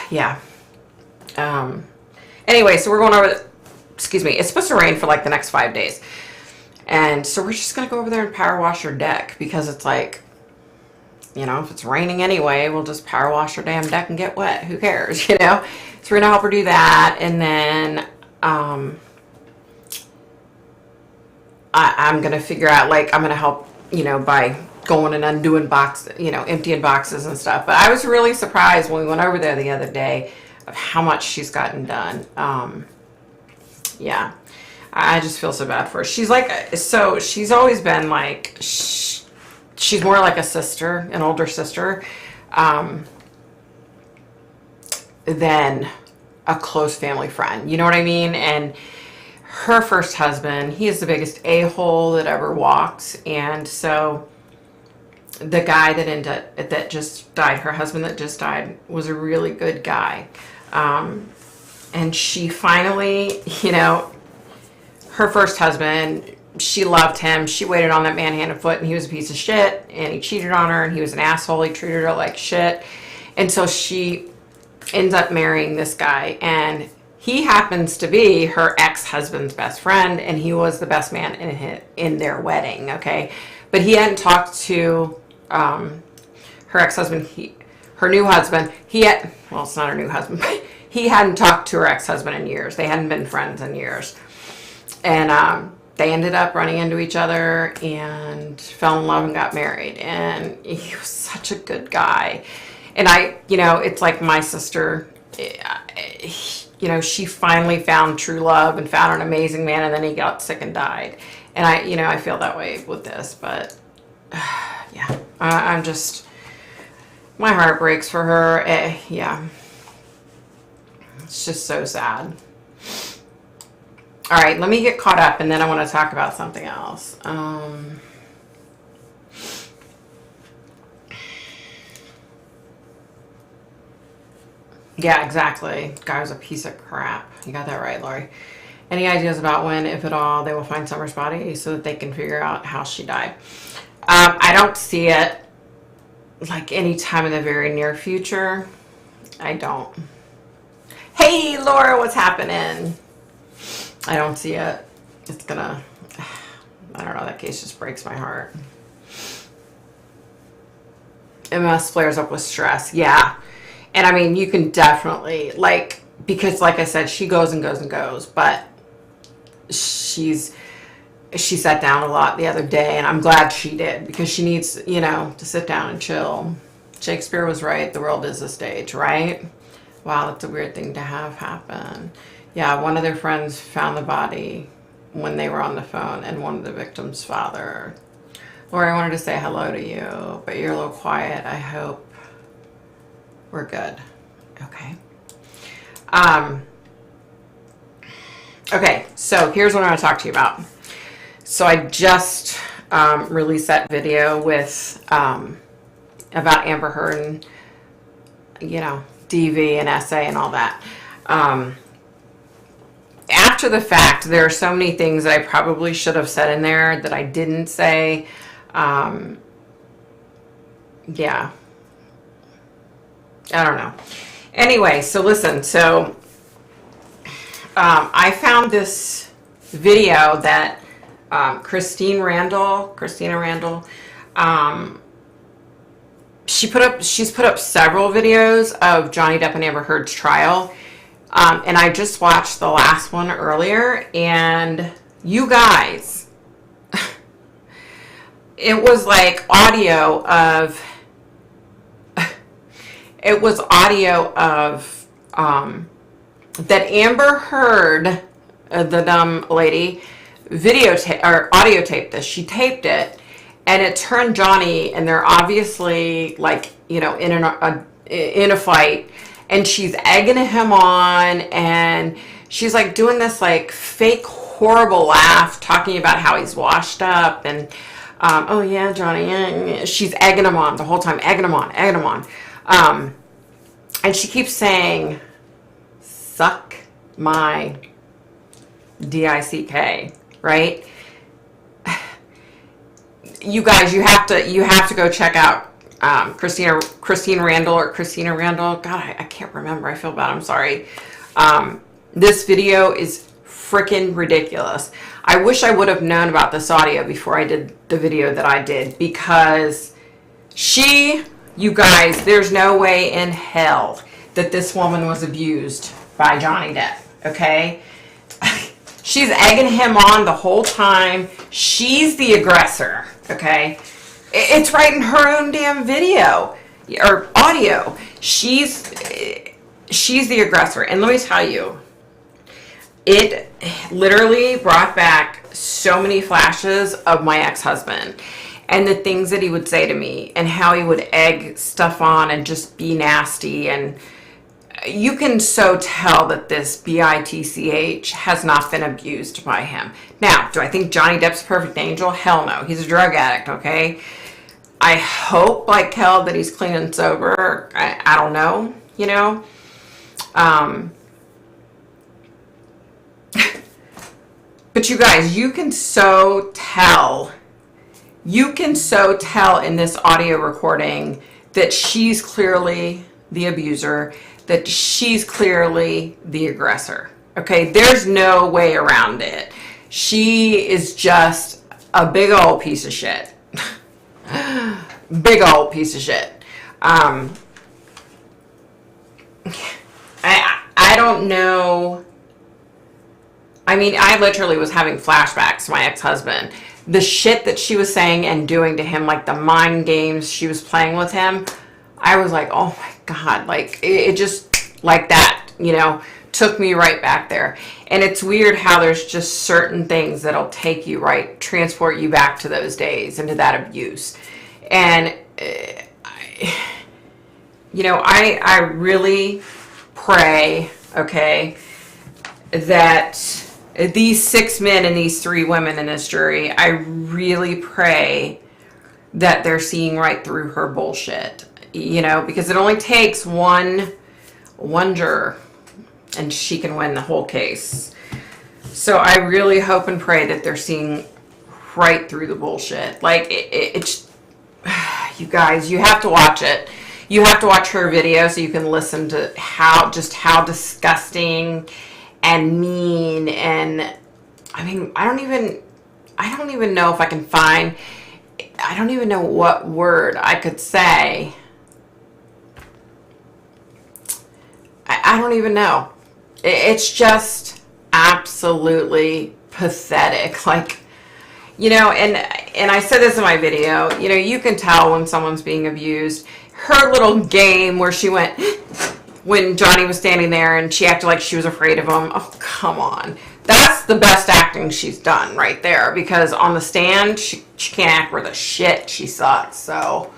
Yeah. Anyway, so we're going over, excuse me, it's supposed to rain for like the next 5 days. And so we're just going to go over there and power wash her deck because it's like, you know, if it's raining anyway, we'll just power wash her damn deck and get wet. Who cares, you know? So we're going to help her do that. And then, I'm going to figure out, like, I'm going to help, you know, by going and undoing boxes, you know, emptying boxes and stuff. But I was really surprised when we went over there the other day of how much she's gotten done. Yeah, I just feel so bad for her. She's like, so she's always been like, she's more like a sister, an older sister, than a close family friend. You know what I mean? And her first husband, he is the biggest a-hole that ever walked. And so the guy that just died, her husband that just died, was a really good guy. And she finally, you know, her first husband, she loved him. She waited on that man hand and foot, and he was a piece of shit, and he cheated on her, and he was an asshole. He treated her like shit. And so she ends up marrying this guy, and he happens to be her ex-husband's best friend, and he was the best man in their wedding, okay? But he hadn't talked to her ex-husband, her new husband. Well, it's not her new husband, but he hadn't talked to her ex-husband in years. They hadn't been friends in years. And they ended up running into each other and fell in love and got married. And he was such a good guy. And it's like my sister, she finally found true love and found an amazing man, and then he got sick and died. And I feel that way with this, but yeah, I'm just, my heart breaks for her. Yeah, it's just so sad. All right, let me get caught up, and then I want to talk about something else. Yeah, exactly. Guy was a piece of crap. You got that right, Lori. Any ideas about when, if at all, they will find Summer's body so that they can figure out how she died? I don't see it like any time in the very near future. I don't. Hey, Laura, what's happening? I don't see it. It's gonna, I don't know, that case just breaks my heart. MS flares up with stress. Yeah. And I mean, you can definitely, because like I said, she goes and goes and goes, but she sat down a lot the other day, and I'm glad she did, because she needs, to sit down and chill. Shakespeare was right. The world is a stage, right? Wow, that's a weird thing to have happen. Yeah, one of their friends found the body when they were on the phone, and one of the victim's father. Lori, I wanted to say hello to you, but you're a little quiet. I hope we're good. Okay. Okay, so here's what I want to talk to you about. So I just released that video with about Amber Heard and, DV and SA and all that. After the fact, there are so many things that I probably should have said in there that I didn't say. Yeah. I don't know. Anyway, so listen. So I found this video that Christina Randall, she's put up several videos of Johnny Depp and Amber Heard's trial. And I just watched the last one earlier, and you guys, it was like audio of that Amber Heard, the dumb lady, videotape or audio taped this. She taped it, and it turned Johnny, and they're obviously in a fight, and she's egging him on, and she's like doing this like fake horrible laugh, talking about how he's washed up, and oh yeah, Johnny, she's egging him on the whole time, egging him on. And she keeps saying, suck my dick, right? You guys, you have to go check out Christina Randall. God, I can't remember. I feel bad. I'm sorry. This video is freaking ridiculous. I wish I would have known about this audio before I did the video that I did, because you guys, there's no way in hell that this woman was abused by Johnny Depp, okay? She's egging him on the whole time. She's the aggressor, okay? It's right in her own damn video or audio. She's the aggressor. And let me tell you, it literally brought back so many flashes of my ex-husband and the things that he would say to me and how he would egg stuff on and just be nasty. And you can so tell that this bitch has not been abused by him. Now, do I think Johnny Depp's a perfect angel? Hell no. He's a drug addict, okay? I hope, like hell, that he's clean and sober. I don't know, But you guys, you can so tell in this audio recording that she's clearly the abuser, that she's clearly the aggressor. Okay, there's no way around it. She is just a big old piece of shit. Big old piece of shit. I don't know. I mean, I literally was having flashbacks to my ex-husband. The shit that she was saying and doing to him, like the mind games she was playing with him, I was like, oh my God, like it just like that, you know, took me right back there. And it's weird how there's just certain things that'll take you right, transport you back to those days, into that abuse. And, you know, I really pray, okay, that these 6 men and these 3 women in this jury, I really pray that they're seeing right through her bullshit, you know, because it only takes one juror and she can win the whole case. So I really hope and pray that they're seeing right through the bullshit. Like, it's, you guys, you have to watch it. You have to watch her video so you can listen to how disgusting and mean, and I mean, I don't even know if I can find, I don't even know what word I could say. I don't even know. It's just absolutely pathetic. Like, you know, and I said this in my video, you know, you can tell when someone's being abused. Her little game where she went when Johnny was standing there and she acted like she was afraid of him. Oh, come on. That's the best acting she's done right there, because on the stand, she can't act worth a shit. She sucks. So,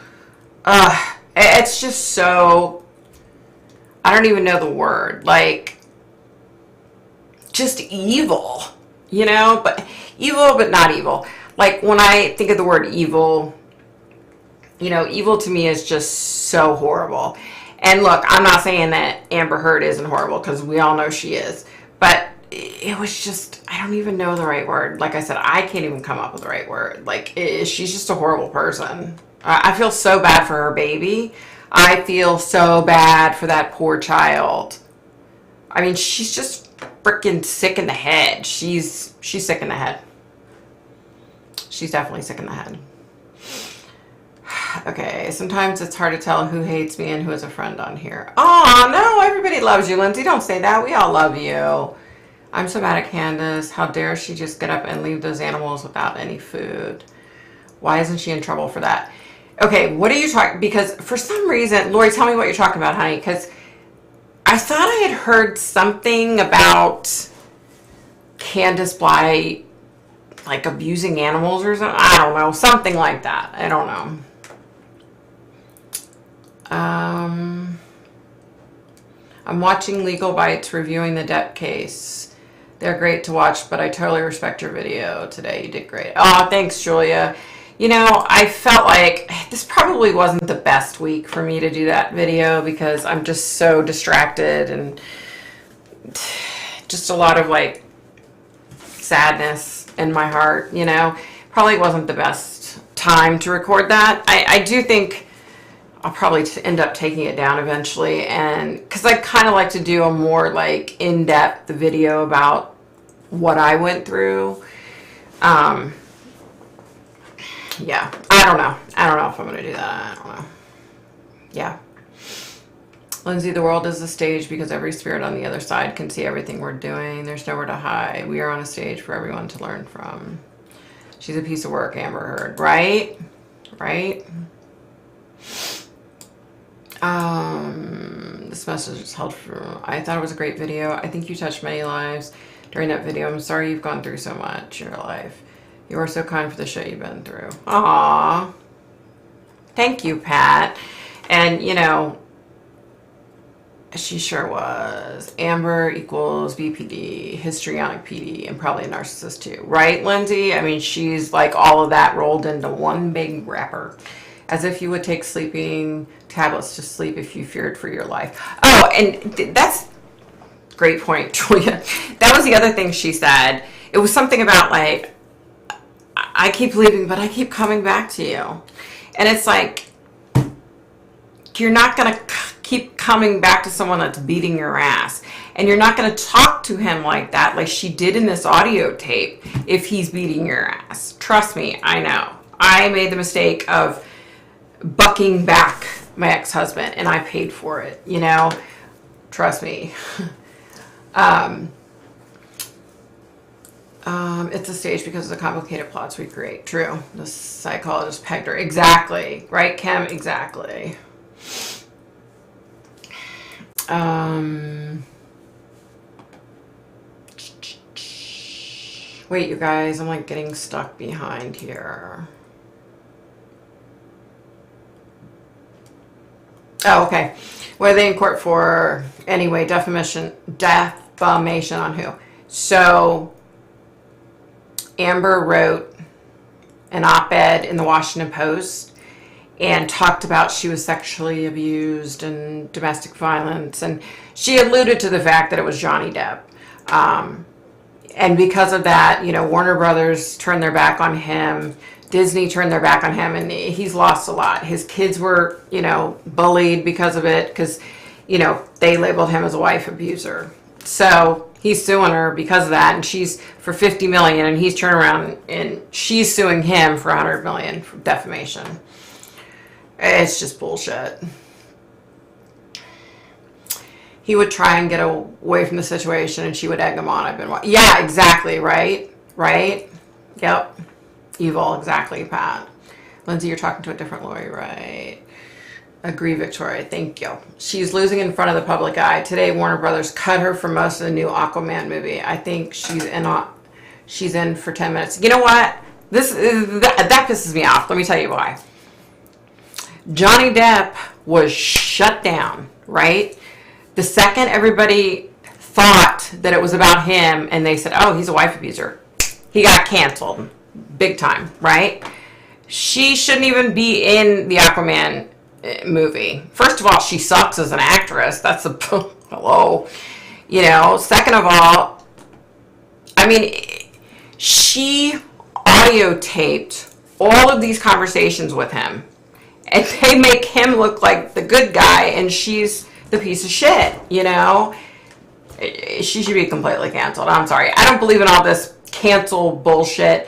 it's just so, I don't even know the word. Like, just evil, you know? But evil, but not evil. Like, when I think of the word evil, you know, evil to me is just so horrible. And look, I'm not saying that Amber Heard isn't horrible, because we all know she is. But it was just, I don't even know the right word. Like I said, I can't even come up with the right word. Like, she's just a horrible person. I feel so bad for her baby. I feel so bad for that poor child. I mean, she's just freaking sick in the head. She's sick in the head. She's definitely sick in the head. Okay, sometimes it's hard to tell who hates me and who is a friend on here. Oh, no, everybody loves you, Lindsay. Don't say that. We all love you. I'm so mad at Candace. How dare she just get up and leave those animals without any food? Why isn't she in trouble for that? Okay, what are you talking? Because for some reason, Lori, tell me what you're talking about, honey. Because I thought I had heard something about Candace Bly, like, abusing animals or something. I don't know. Something like that. I don't know. I'm watching Legal Bites reviewing the Depp case. They're great to watch, but I totally respect your video today. You did great. Oh, thanks, Julia. You know, I felt like this probably wasn't the best week for me to do that video, because I'm just so distracted and just a lot of, like, sadness in my heart, you know. Probably wasn't the best time to record that. I do think I'll probably end up taking it down eventually, and because I kind of like to do a more, like, in-depth video about what I went through. Yeah, I don't know if I'm gonna do that. I don't know. Yeah. Lindsay, the world is a stage because every spirit on the other side can see everything we're doing. There's nowhere to hide. We are on a stage for everyone to learn from. She's a piece of work, Amber Heard. Right? Right? This message is held for, I thought it was a great video. I think you touched many lives during that video. I'm sorry you've gone through so much in your life. You are so kind for the shit you've been through. Aww. Thank you, Pat. And, you know, she sure was. Amber equals BPD, histrionic PD, and probably a narcissist too. Right, Lindsay? I mean, she's like all of that rolled into one big wrapper. As if you would take sleeping tablets to sleep if you feared for your life. Oh, and that's a great point, Julia. That was the other thing she said. It was something about, like, I keep leaving, but I keep coming back to you. And it's like, you're not going to keep coming back to someone that's beating your ass. And you're not going to talk to him like that, like she did in this audio tape, if he's beating your ass. Trust me, I know. I made the mistake of bucking back my ex-husband, and I paid for it, you know? Trust me. It's a stage because of the complicated plots we create. True. The psychologist pegged her. Exactly. Right, Kim? Exactly. Wait, you guys, I'm like getting stuck behind here. Oh, okay. What are they in court for? Anyway, defamation on who? So, Amber wrote an op-ed in the Washington Post and talked about she was sexually abused and domestic violence. And she alluded to the fact that it was Johnny Depp. And because of that, you know, Warner Brothers turned their back on him. Disney turned their back on him, and he's lost a lot. His kids were, you know, bullied because of it, because, you know, they labeled him as a wife abuser. So he's suing her because of that, and she's for $50 million, and he's turned around and she's suing him for $100 million for defamation. It's just bullshit. He would try and get away from the situation, and she would egg him on. Yeah, exactly, right? Yep. Evil, exactly, Pat. Lindsay, you're talking to a different lawyer, right? Agree, Victoria. Thank you. She's losing in front of the public eye. Today, Warner Brothers cut her from most of the new Aquaman movie. I think she's in for 10 minutes. You know what? That pisses me off. Let me tell you why. Johnny Depp was shut down, right? The second everybody thought that it was about him and they said, oh, he's a wife abuser, he got canceled. Big time, right? She shouldn't even be in the Aquaman movie. First of all, she sucks as an actress. That's a hello. You know, second of all, I mean, she audio taped all of these conversations with him, and they make him look like the good guy, and she's the piece of shit, you know? She should be completely canceled. I'm sorry. I don't believe in all this cancel bullshit.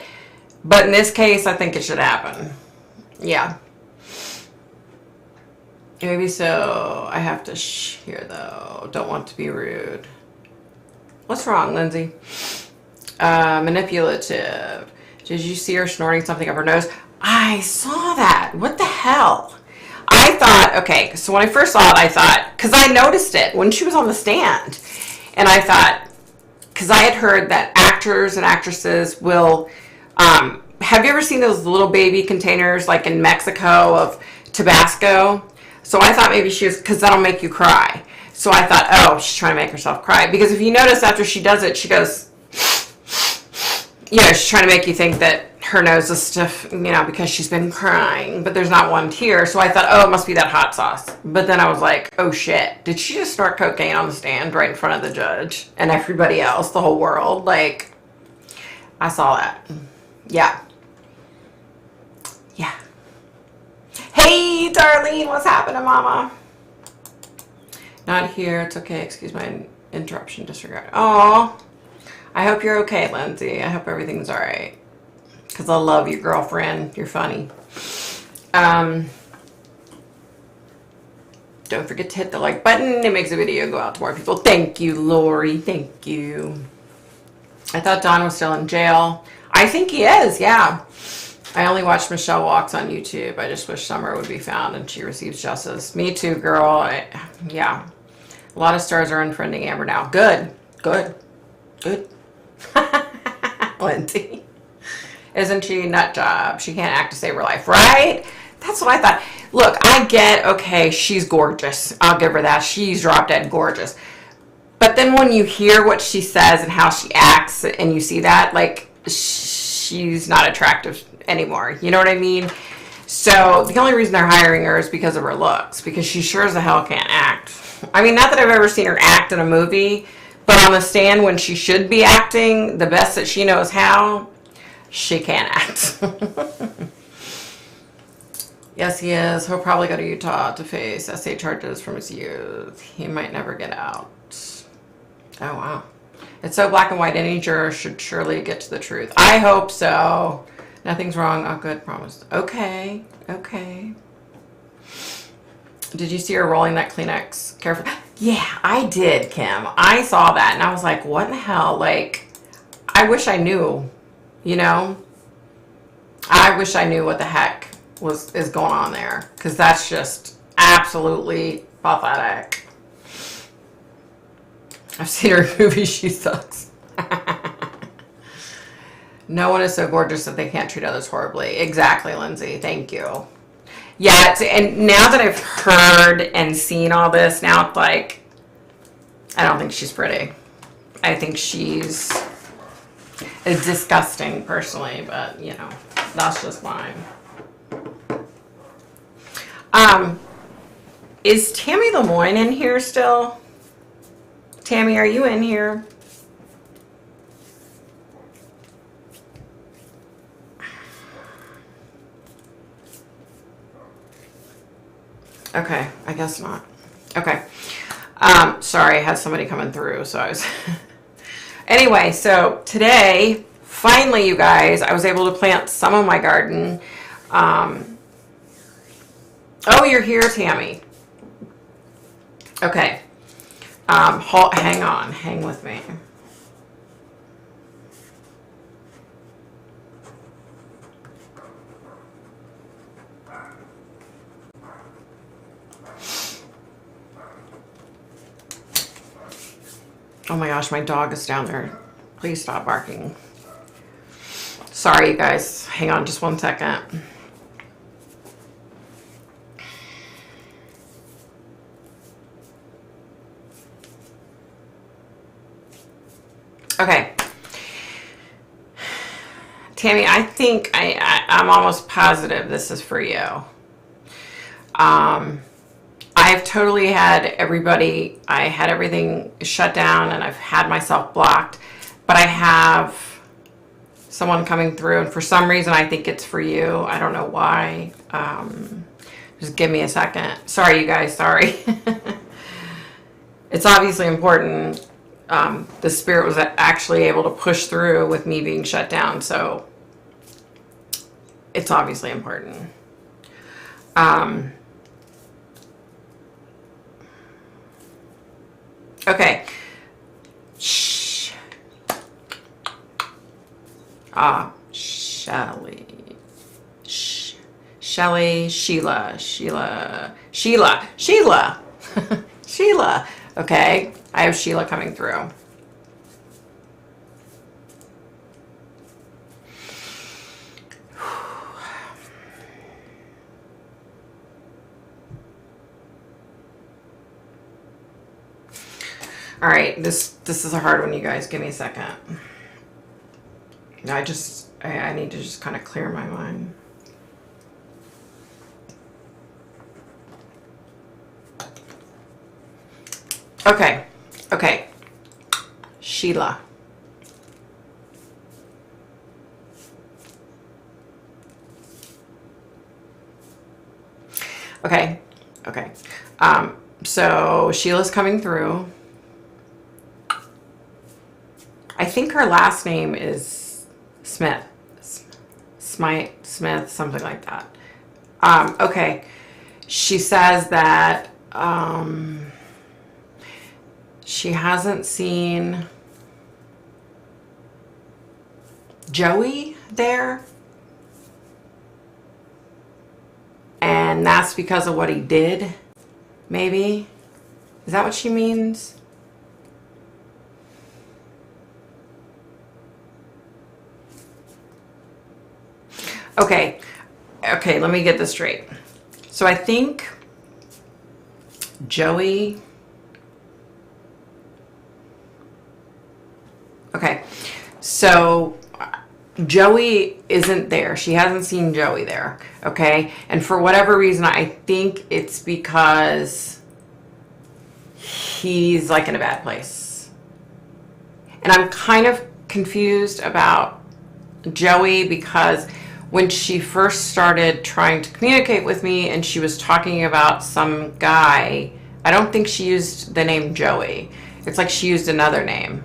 But in this case, I think it should happen. Yeah. Maybe so. I have to here, though. Don't want to be rude. What's wrong, Lindsay? Manipulative. Did you see her snorting something up her nose? I saw that. What the hell? I thought, okay, so when I first saw it, I thought, because I noticed it when she was on the stand. And I thought, because I had heard that actors and actresses will... have you ever seen those little baby containers like in Mexico of Tabasco? So I thought maybe she was, because that'll make you cry. So I thought, oh, she's trying to make herself cry. Because if you notice after she does it, she goes, you know, she's trying to make you think that her nose is stiff, you know, because she's been crying. But there's not one tear. So I thought, oh, it must be that hot sauce. But then I was like, oh, shit. Did she just snort cocaine on the stand right in front of the judge and everybody else, the whole world? Like, I saw that. Yeah. Yeah. Hey, Darlene, what's happening, Mama? Not here. It's okay. Excuse my interruption. Disregard. Oh, I hope you're okay, Lindsay. I hope everything's all right. Because I love you, girlfriend. You're funny. Don't forget to hit the like button. It makes the video go out to more people. Thank you, Lori. Thank you. I thought Don was still in jail. I think he is, yeah. I only watched Michelle Walks on YouTube. I just wish Summer would be found and she receives justice. Me too, girl. Yeah. A lot of stars are unfriending Amber now. Good. Good. Good. Lindsay. Isn't she a nut job? She can't act to save her life, right? That's what I thought. Look, I get, okay, she's gorgeous. I'll give her that. She's drop dead gorgeous. But then when you hear what she says and how she acts and you see that, like, she's not attractive anymore. You know what I mean? So the only reason they're hiring her is because of her looks, because she sure as the hell can't act. I mean, not that I've ever seen her act in a movie, but on the stand when she should be acting the best that she knows how, she can't act. Yes, he is. He'll probably go to Utah to face SA charges from his youth. He might never get out. Oh, wow. It's so black and white. Any juror should surely get to the truth. I hope so. Nothing's wrong. Oh, good. Promise. Okay. Okay. Did you see her rolling that Kleenex? Careful. Yeah, I did, Kim. I saw that and I was like, what in the hell? Like, I wish I knew, you know? I wish I knew what the heck is going on there, because that's just absolutely pathetic. I've seen her in movies. She sucks. No one is so gorgeous that they can't treat others horribly. Exactly, Lindsay. Thank you. Yeah, and now that I've heard and seen all this, now it's like, I don't think she's pretty. I think she's disgusting, personally, but, you know, that's just mine. Is Tammy Lemoyne in here still? Tammy, are you in here? Okay, I guess not. Okay. Sorry, I had somebody coming through, so I was... Anyway, so today, finally, you guys, I was able to plant some of my garden. Oh, you're here, Tammy. Okay. Hang on. Hang with me. Oh my gosh, my dog is down there. Please stop barking. Sorry, you guys. Hang on just 1 second. Okay. Tammy, I think I'm almost positive this is for you. I've totally had everybody, I had everything shut down and I've had myself blocked, but I have someone coming through, and for some reason I think it's for you. I don't know why. Just give me a second. Sorry, you guys, sorry. It's obviously important. The spirit was actually able to push through with me being shut down, so it's obviously important. Okay. Shh. Shelly. Shelly, Sheila. Sheila. Okay. I have Sheila coming through. All right, this is a hard one, you guys. Give me a second. I need to just kind of clear my mind. Okay. Sheila. Okay. So Sheila's coming through. I think her last name is Smith. Smith, something like that. Okay. She says that she hasn't seen Joey there. And that's because of what he did, maybe. Is that what she means? Okay, let me get this straight. So I think Joey... Okay, so Joey isn't there. She hasn't seen Joey there, okay? And for whatever reason, I think it's because he's like in a bad place. And I'm kind of confused about Joey because when she first started trying to communicate with me and she was talking about some guy, I don't think she used the name Joey. It's like she used another name.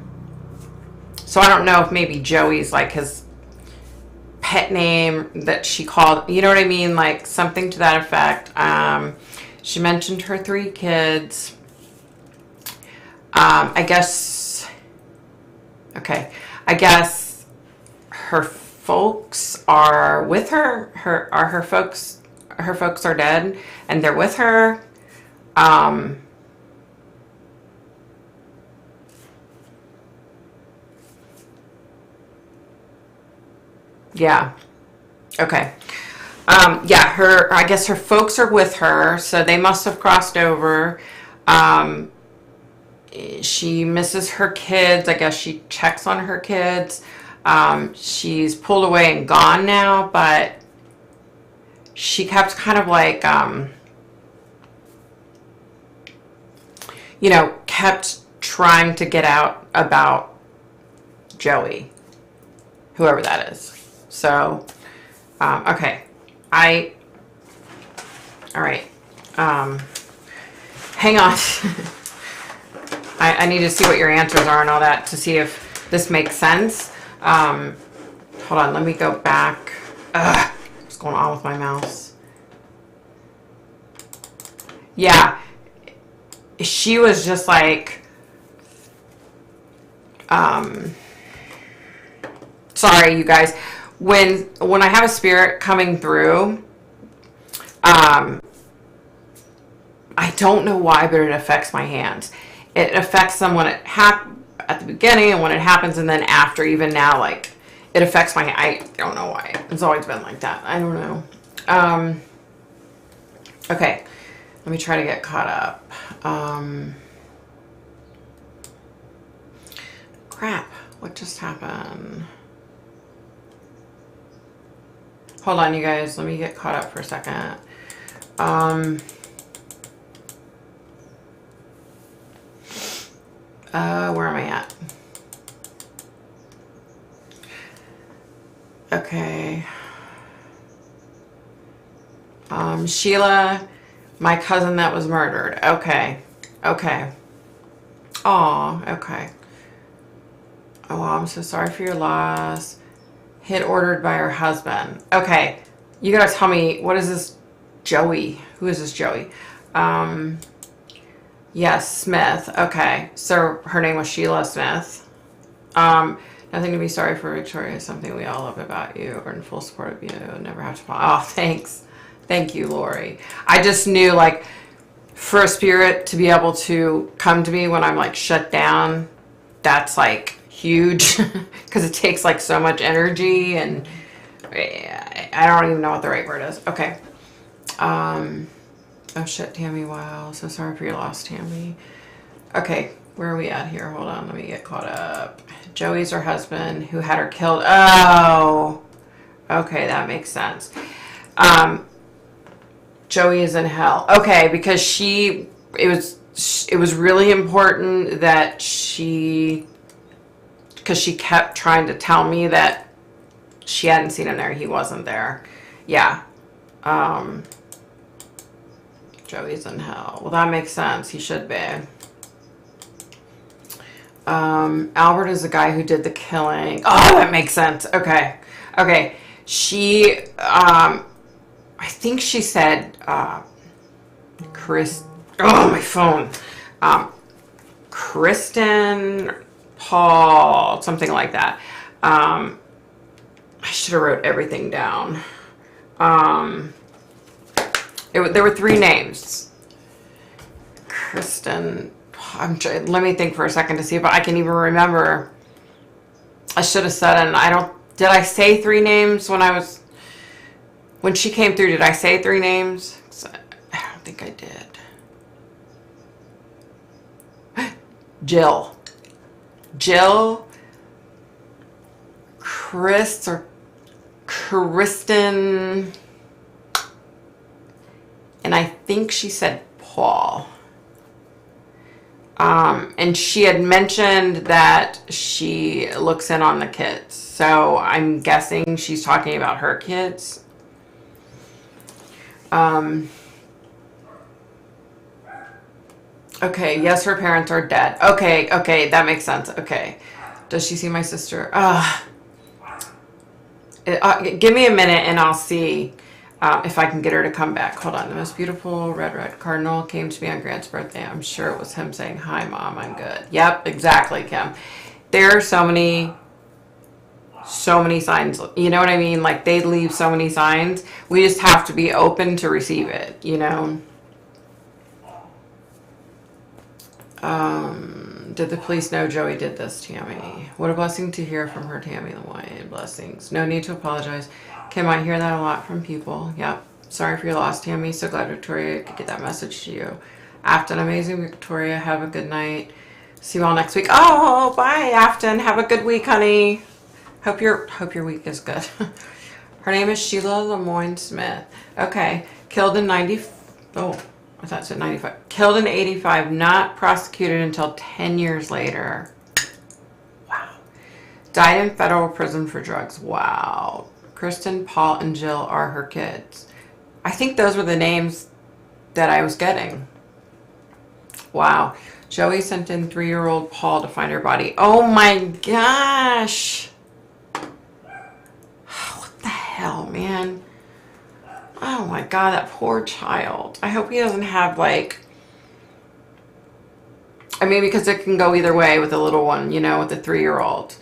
So I don't know if maybe Joey's like his pet name that she called, you know what I mean? Like something to that effect. She mentioned her 3 kids. I guess her folks are with her. Her folks are dead and they're with her. Yeah. Okay. Yeah, I guess her folks are with her, so they must have crossed over. She misses her kids. I guess she checks on her kids. She's pulled away and gone now, but she kept kind of like, kept trying to get out about Joey, whoever that is. So, okay. All right. Hang on. I need to see what your answers are and all that to see if this makes sense. Hold on, let me go back. What's going on with my mouse? Yeah. She was just like, sorry, you guys. When I have a spirit coming through, I don't know why, but it affects my hands. It affects them when it at the beginning and when it happens, and then after, even now, like it affects my. I don't know why. It's always been like that. I don't know. Okay, let me try to get caught up. Crap! What just happened? Hold on, you guys. Let me get caught up for a second. Where am I at? Okay. Sheila, my cousin that was murdered. Okay. Okay. Oh, okay. Oh, I'm so sorry for your loss. Hit ordered by her husband. Okay. You gotta tell me, what is this Joey? Who is this Joey? Yes, Smith. Okay. So her name was Sheila Smith. Nothing to be sorry for, Victoria. Something we all love about you. We're in full support of you. Never have to fall. Oh, thanks. Thank you, Lori. I just knew, like, for a spirit to be able to come to me when I'm, like, shut down, that's, like, huge. Because it takes, like, so much energy. And I don't even know what the right word is. Okay. Oh, shit, Tammy. Wow. So sorry for your loss, Tammy. Okay. Where are we at here? Hold on. Let me get caught up. Joey's her husband who had her killed. Oh. Okay, that makes sense. Joey is in hell. Okay, because it was really important that because she kept trying to tell me that she hadn't seen him there. He wasn't there. Yeah. Joey's in hell. Well, that makes sense. He should be. Albert is the guy who did the killing. Oh, that makes sense. Okay. Okay. She, I think she said, Chris, oh, my phone. Kristen, Paul, something like that. I should have wrote everything down. There were 3 names. Kristen, let me think for a second to see if I can even remember. I should have said it. Did I say 3 names when she came through? Did I say 3 names? I don't think I did. Jill, Chris, or Kristen, and I think she said Paul. And she had mentioned that she looks in on the kids. So I'm guessing she's talking about her kids. Okay, yes, her parents are dead. Okay, that makes sense. Okay. Does she see my sister? Give me a minute and I'll see if I can get her to come back. Hold on. The most beautiful red cardinal came to me on Grant's birthday. I'm sure it was him saying, "Hi, Mom, I'm good." Yep, exactly, Kim. There are so many signs. You know what I mean? Like, they leave so many signs. We just have to be open to receive it, you know? Did the police know Joey did this, Tammy? What a blessing to hear from her, Tammy the White. Blessings. No need to apologize. Kim, I hear that a lot from people. Yep. Sorry for your loss, Tammy. So glad Victoria could get that message to you. Afton, amazing, Victoria. Have a good night. See you all next week. Oh, bye, Afton. Have a good week, honey. Hope your week is good. Her name is Sheila Lemoyne Smith. Okay. Killed in 90. Oh. I thought it said 95. Killed in 85, not prosecuted until 10 years later. Wow. Died in federal prison for drugs. Wow. Kristen, Paul, and Jill are her kids. I think those were the names that I was getting. Wow. Joey sent in 3-year-old Paul to find her body. Oh my gosh. What the hell, man? Oh my God, that poor child. I hope he doesn't have, like, I mean, because it can go either way with the little one, you know, with the 3-year-old.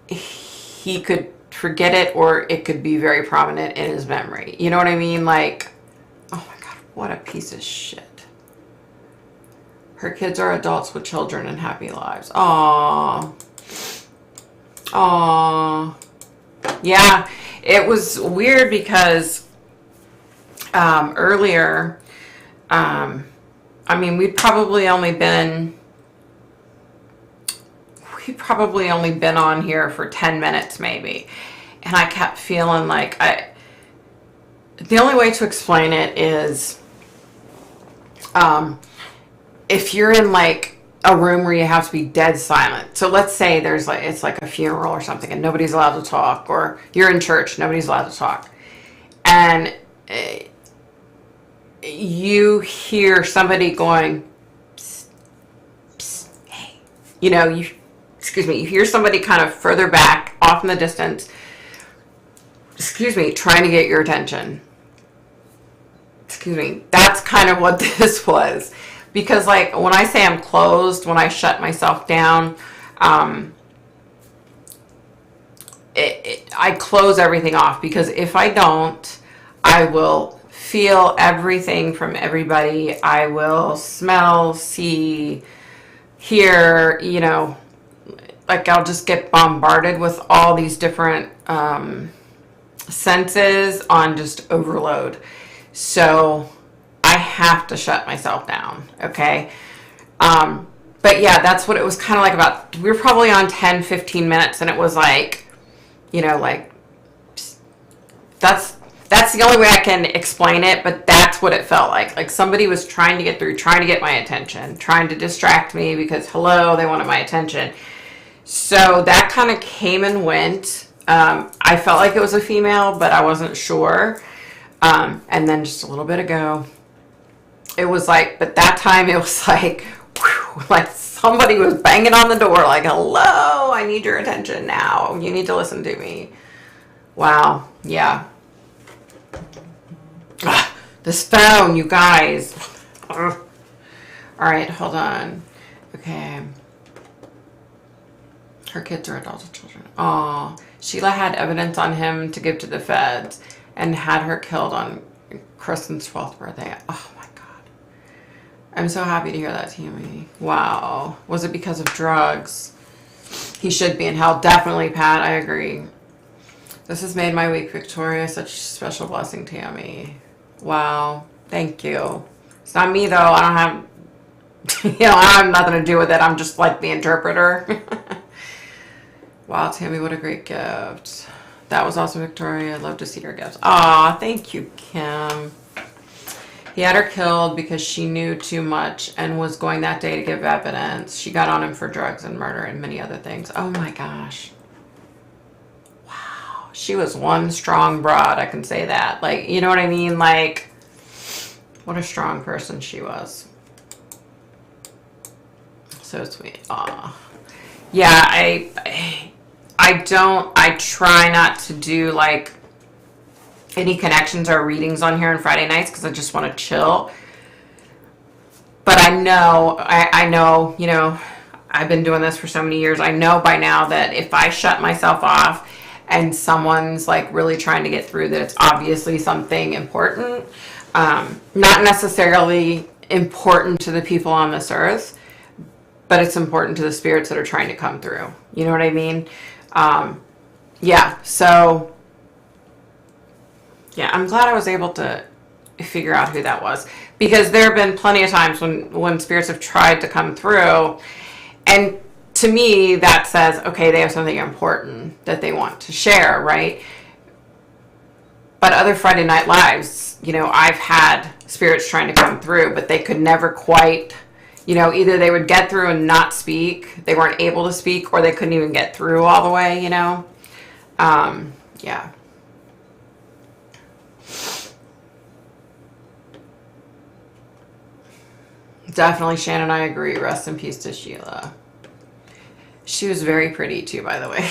He could forget it, or it could be very prominent in his memory. You know what I mean? Like, oh my God, what a piece of shit. Her kids are adults with children and happy lives. Aww. Aww. Yeah, it was weird because earlier, I mean, we'd probably only been on here for 10 minutes maybe. And I kept feeling like the only way to explain it is, if you're in like a room where you have to be dead silent. So let's say it's like a funeral or something and nobody's allowed to talk, or you're in church, nobody's allowed to talk. And you hear somebody going, psst, psst, hey, you know, you hear somebody kind of further back off in the distance, trying to get your attention. That's kind of what this was. Because, like, when I say I'm closed, when I shut myself down, I close everything off. Because if I don't, I will feel everything from everybody. I will smell, see, hear, you know, like I'll just get bombarded with all these different senses on just overload. So I have to shut myself down, okay? But yeah, that's what it was kind of like. About, we were probably on 10, 15 minutes, and it was like, you know, like, that's the only way I can explain it, but that's what it felt like. Like somebody was trying to get through, trying to get my attention, trying to distract me because, hello, they wanted my attention. So that kind of came and went. I felt like it was a female, but I wasn't sure. And then just a little bit ago, it was like, but that time it was like, whew, like somebody was banging on the door like, hello, I need your attention now. You need to listen to me. Wow. Yeah. Ugh, this phone, you guys. Ugh. All right, hold on. Okay. Her kids are adults with children. Aw. Sheila had evidence on him to give to the feds and had her killed on Kristen's 12th birthday. Oh my God. I'm so happy to hear that, Tammy. Wow. Was it because of drugs? He should be in hell. Definitely, Pat. I agree. This has made my week, Victoria. Such a special blessing, Tammy. Wow. Thank you. It's not me, though. I don't have, you know, I have nothing to do with it. I'm just like the interpreter. Wow, Tammy, what a great gift. That was awesome, Victoria. I'd love to see your gifts. Aw, thank you, Kim. He had her killed because she knew too much and was going that day to give evidence. She got on him for drugs and murder and many other things. Oh my gosh. Wow. She was one strong broad, I can say that. Like, you know what I mean? Like, what a strong person she was. So sweet. Aw. Yeah, I try not to do like any connections or readings on here on Friday nights because I just want to chill. But I know, you know, I've been doing this for so many years. I know by now that if I shut myself off and someone's like really trying to get through, that it's obviously something important. Not necessarily important to the people on this earth, but it's important to the spirits that are trying to come through. You know what I mean? Yeah, so yeah, I'm glad I was able to figure out who that was, because there have been plenty of times when spirits have tried to come through, and to me that says, okay, they have something important that they want to share, right? But other Friday Night Lives, you know, I've had spirits trying to come through, but they could never quite, you know, either they would get through and not speak, they weren't able to speak, or they couldn't even get through all the way, you know? Yeah. Definitely, Shannon, I agree. Rest in peace to Sheila. She was very pretty too, by the way.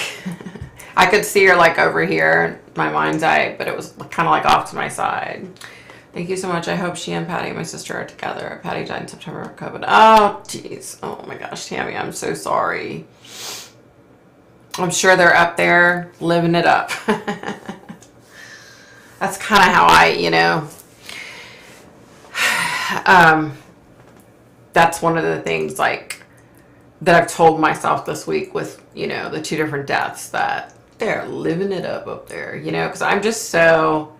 I could see her like over here, my mind's eye, but it was kind of like off to my side. Thank you so much. I hope she and Patty, my sister, are together. Patty died in September of COVID. Oh, jeez. Oh my gosh, Tammy, I'm so sorry. I'm sure they're up there living it up. That's kind of how I, you know, that's one of the things like that I've told myself this week with, you know, the 2 different deaths, that they're living it up there, you know, because I'm just so,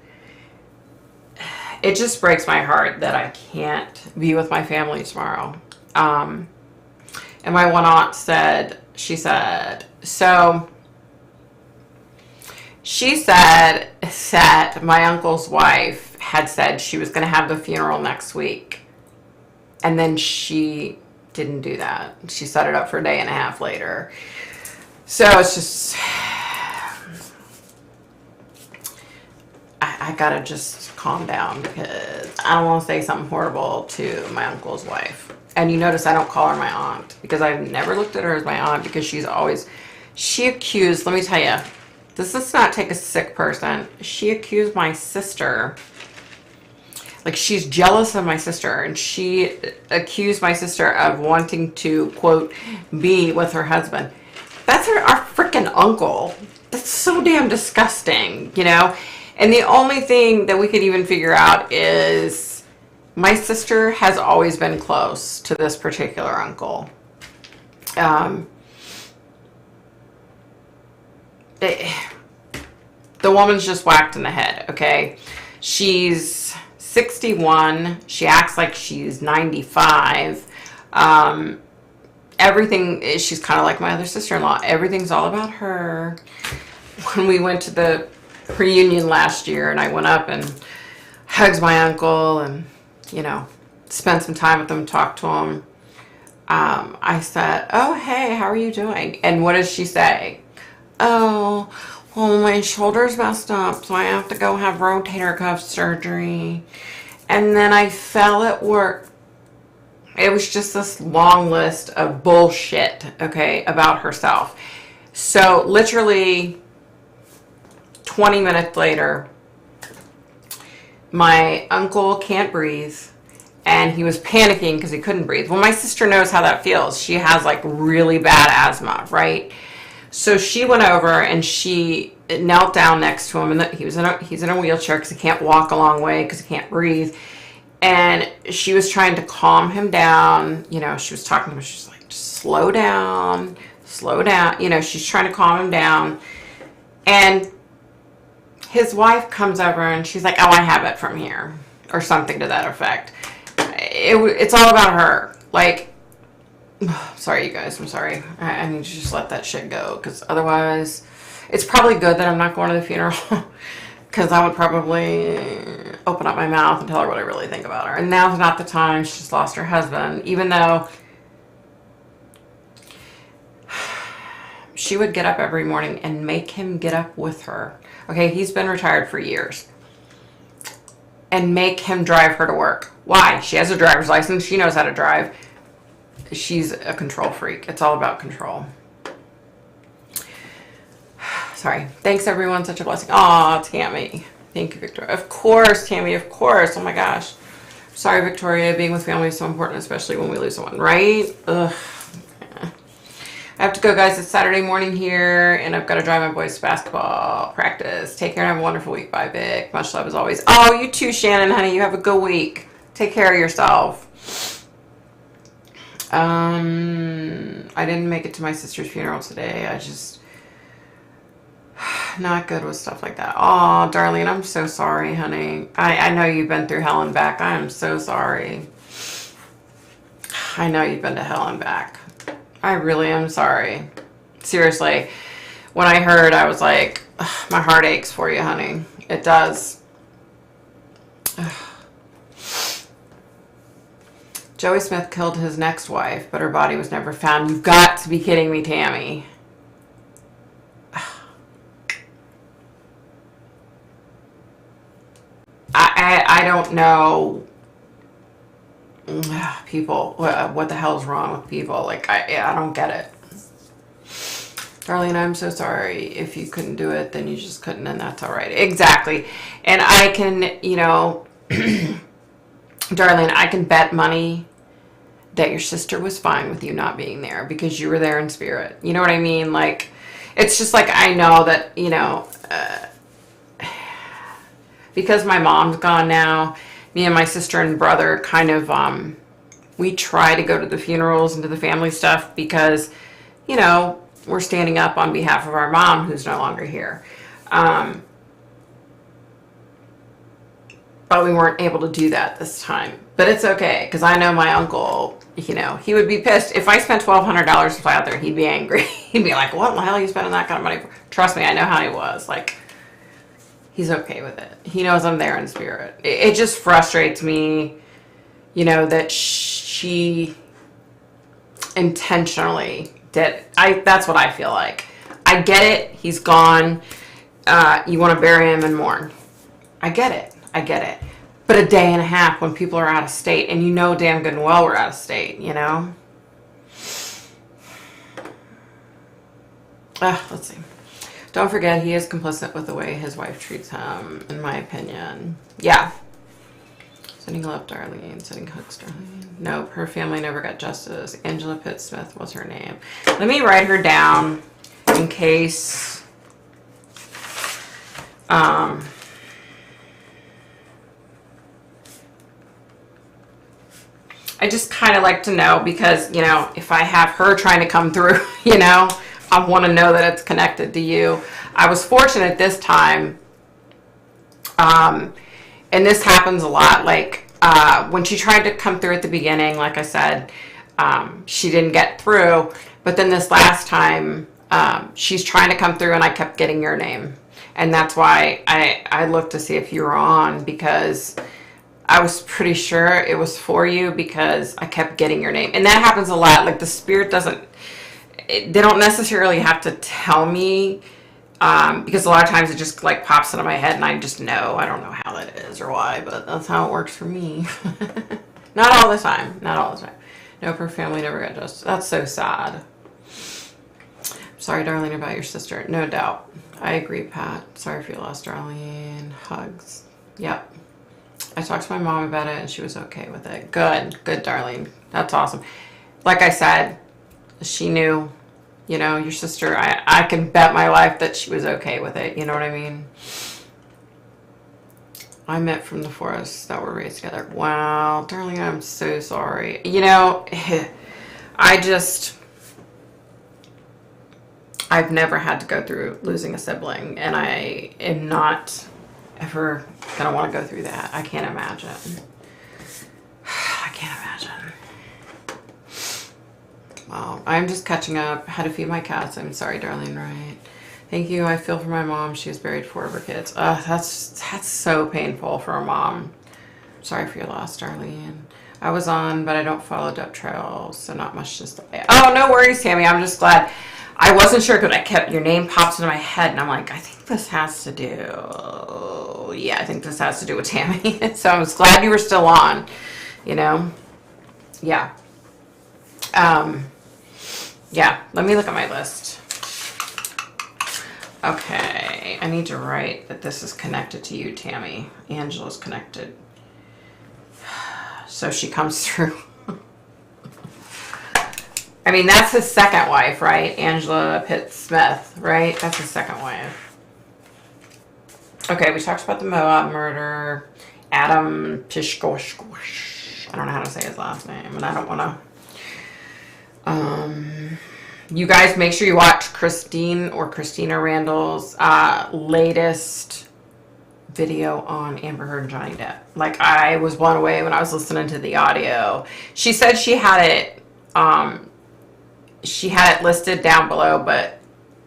it just breaks my heart that I can't be with my family tomorrow. And my one aunt said, she said that my uncle's wife had said she was going to have the funeral next week. And then she didn't do that. She set it up for a day and a half later. So it's just, I gotta just calm down, because I don't want to say something horrible to my uncle's wife. And you notice I don't call her my aunt, because I've never looked at her as my aunt, because she accused, let me tell you, this does not take a sick person. She accused my sister. Like, she's jealous of my sister, and she accused my sister of wanting to, quote, be with her husband. That's our freaking uncle. That's so damn disgusting, you know? And the only thing that we could even figure out is my sister has always been close to this particular uncle. The woman's just whacked in the head, okay? She's 61. She acts like she's 95. Everything is, she's kind of like my other sister-in-law. Everything's all about her. When we went to the reunion last year and I went up and hugged my uncle and, you know, spent some time with him, talked to him, I said, oh, hey, how are you doing? And what does she say? Oh, well, my shoulder's messed up, so I have to go have rotator cuff surgery. And then I fell at work. It was just this long list of bullshit, okay, about herself. So literally 20 minutes later, my uncle can't breathe, and he was panicking because he couldn't breathe. Well, my sister knows how that feels. She has like really bad asthma, right? So she went over and she knelt down next to him, and he's in a wheelchair because he can't walk a long way because he can't breathe. And she was trying to calm him down. You know, she was talking to him. She's like, just slow down, slow down. You know, she's trying to calm him down. And his wife comes over and she's like, oh, I have it from here, or something to that effect. It's all about her. Like, sorry, you guys. I'm sorry. I need to just let that shit go, because otherwise, it's probably good that I'm not going to the funeral. because I would probably open up my mouth and tell her what I really think about her. And now's not the time. She just lost her husband, even though she would get up every morning and make him get up with her. Okay, he's been retired for years. And make him drive her to work. Why? She has a driver's license. She knows how to drive. She's a control freak. It's all about control. Sorry. Thanks, everyone. Such a blessing. Aw, Tammy. Thank you, Victoria. Of course, Tammy. Of course. Oh, my gosh. Sorry, Victoria. Being with family is so important, especially when we lose someone, right? Ugh. I have to go, guys. It's Saturday morning here, and I've got to drive my boys to basketball practice. Take care and have a wonderful week. Bye, Vic. Much love as always. Oh, you too, Shannon, honey. You have a good week. Take care of yourself. I didn't make it to my sister's funeral today. I just not good with stuff like that. Oh, Darlene, I'm so sorry, honey. I know you've been through hell and back. I am so sorry. I know you've been to hell and back. I really am sorry. Seriously. When I heard, I was like, my heart aches for you, honey. It does. Joey Smith killed his next wife, but her body was never found. You've got to be kidding me, Tammy. I don't know. People, what the hell's wrong with people? Like, I don't get it. Darlene, I'm so sorry. If you couldn't do it, then you just couldn't, and that's all right. Exactly. And I can, you know, Darlene, I can bet money that your sister was fine with you not being there because you were there in spirit. You know what I mean? Like, it's just like, I know that, you know, because my mom's gone now, me and my sister and brother kind of, we try to go to the funerals and to the family stuff because, you know, we're standing up on behalf of our mom who's no longer here. But we weren't able to do that this time. But it's okay, because I know my uncle, you know, he would be pissed. If I spent $1,200 to fly out there, he'd be angry. He'd be like, what in the hell are you spending that kind of money for? Trust me, I know how he was. Like, he's okay with it. He knows I'm there in spirit. It just frustrates me, you know, that she intentionally did. That's what I feel like. I get it. He's gone. You want to bury him and mourn. I get it. I get it. But a day and a half when people are out of state, and you know damn good and well we're out of state, you know? Let's see. Don't forget, he is complicit with the way his wife treats him, in my opinion. Yeah. Sending love, Darlene. Sending hugs, Darlene. Nope, her family never got justice. Angela Pitt Smith was her name. Let me write her down in case... I just kind of like to know because, you know, if I have her trying to come through, you know, I want to know that it's connected to you. I was fortunate this time, and this happens a lot, like when she tried to come through at the beginning, like I said, she didn't get through, but then this last time, she's trying to come through and I kept getting your name. And that's why I looked to see if you were on, because I was pretty sure it was for you because I kept getting your name. And that happens a lot. Like the spirit they don't necessarily have to tell me, because a lot of times it just like pops into my head and I just know. I don't know how that is or why, but that's how it works for me. Not all the time. Not all the time. No, her family never got justice. That's so sad. Sorry, Darlene, about your sister. No doubt. I agree, Pat. Sorry for your loss, Darlene. Hugs. Yep. I talked to my mom about it and she was okay with it. Good. Good, Darlene. That's awesome. Like I said, she knew, you know, your sister, I can bet my life that she was okay with it. You know what I mean? I met from the forest that were raised together. Wow, Darlene, I'm so sorry. You know, I've never had to go through losing a sibling, and I am not ever gonna want to go through that. I can't imagine. I can't imagine. Wow, I'm just catching up. Had to feed my cats. I'm sorry, Darlene, right? Thank you. I feel for my mom. She was buried 4 of her kids. That's so painful for a mom. Sorry for your loss, Darlene. I was on, but I don't follow Duck Trail, so not much to say. Oh, no worries, Tammy. I'm just glad. I wasn't sure because I kept your name pops into my head, and I'm like, I think this has to do. Yeah, I think this has to do with Tammy. So I was glad you were still on. You know. Yeah. Yeah. Let me look at my list. Okay, I need to write that this is connected to you, Tammy. Angela's connected. So she comes through. I mean, that's his second wife, right? Angela Pitt Smith, right? That's his second wife. Okay, we talked about the Moab murder. Adam Pishkosh. I don't know how to say his last name, and I don't want to... You guys make sure you watch Christina Randall's latest video on Amber Heard and Johnny Depp. Like, I was blown away when I was listening to the audio. She said she had it listed down below, but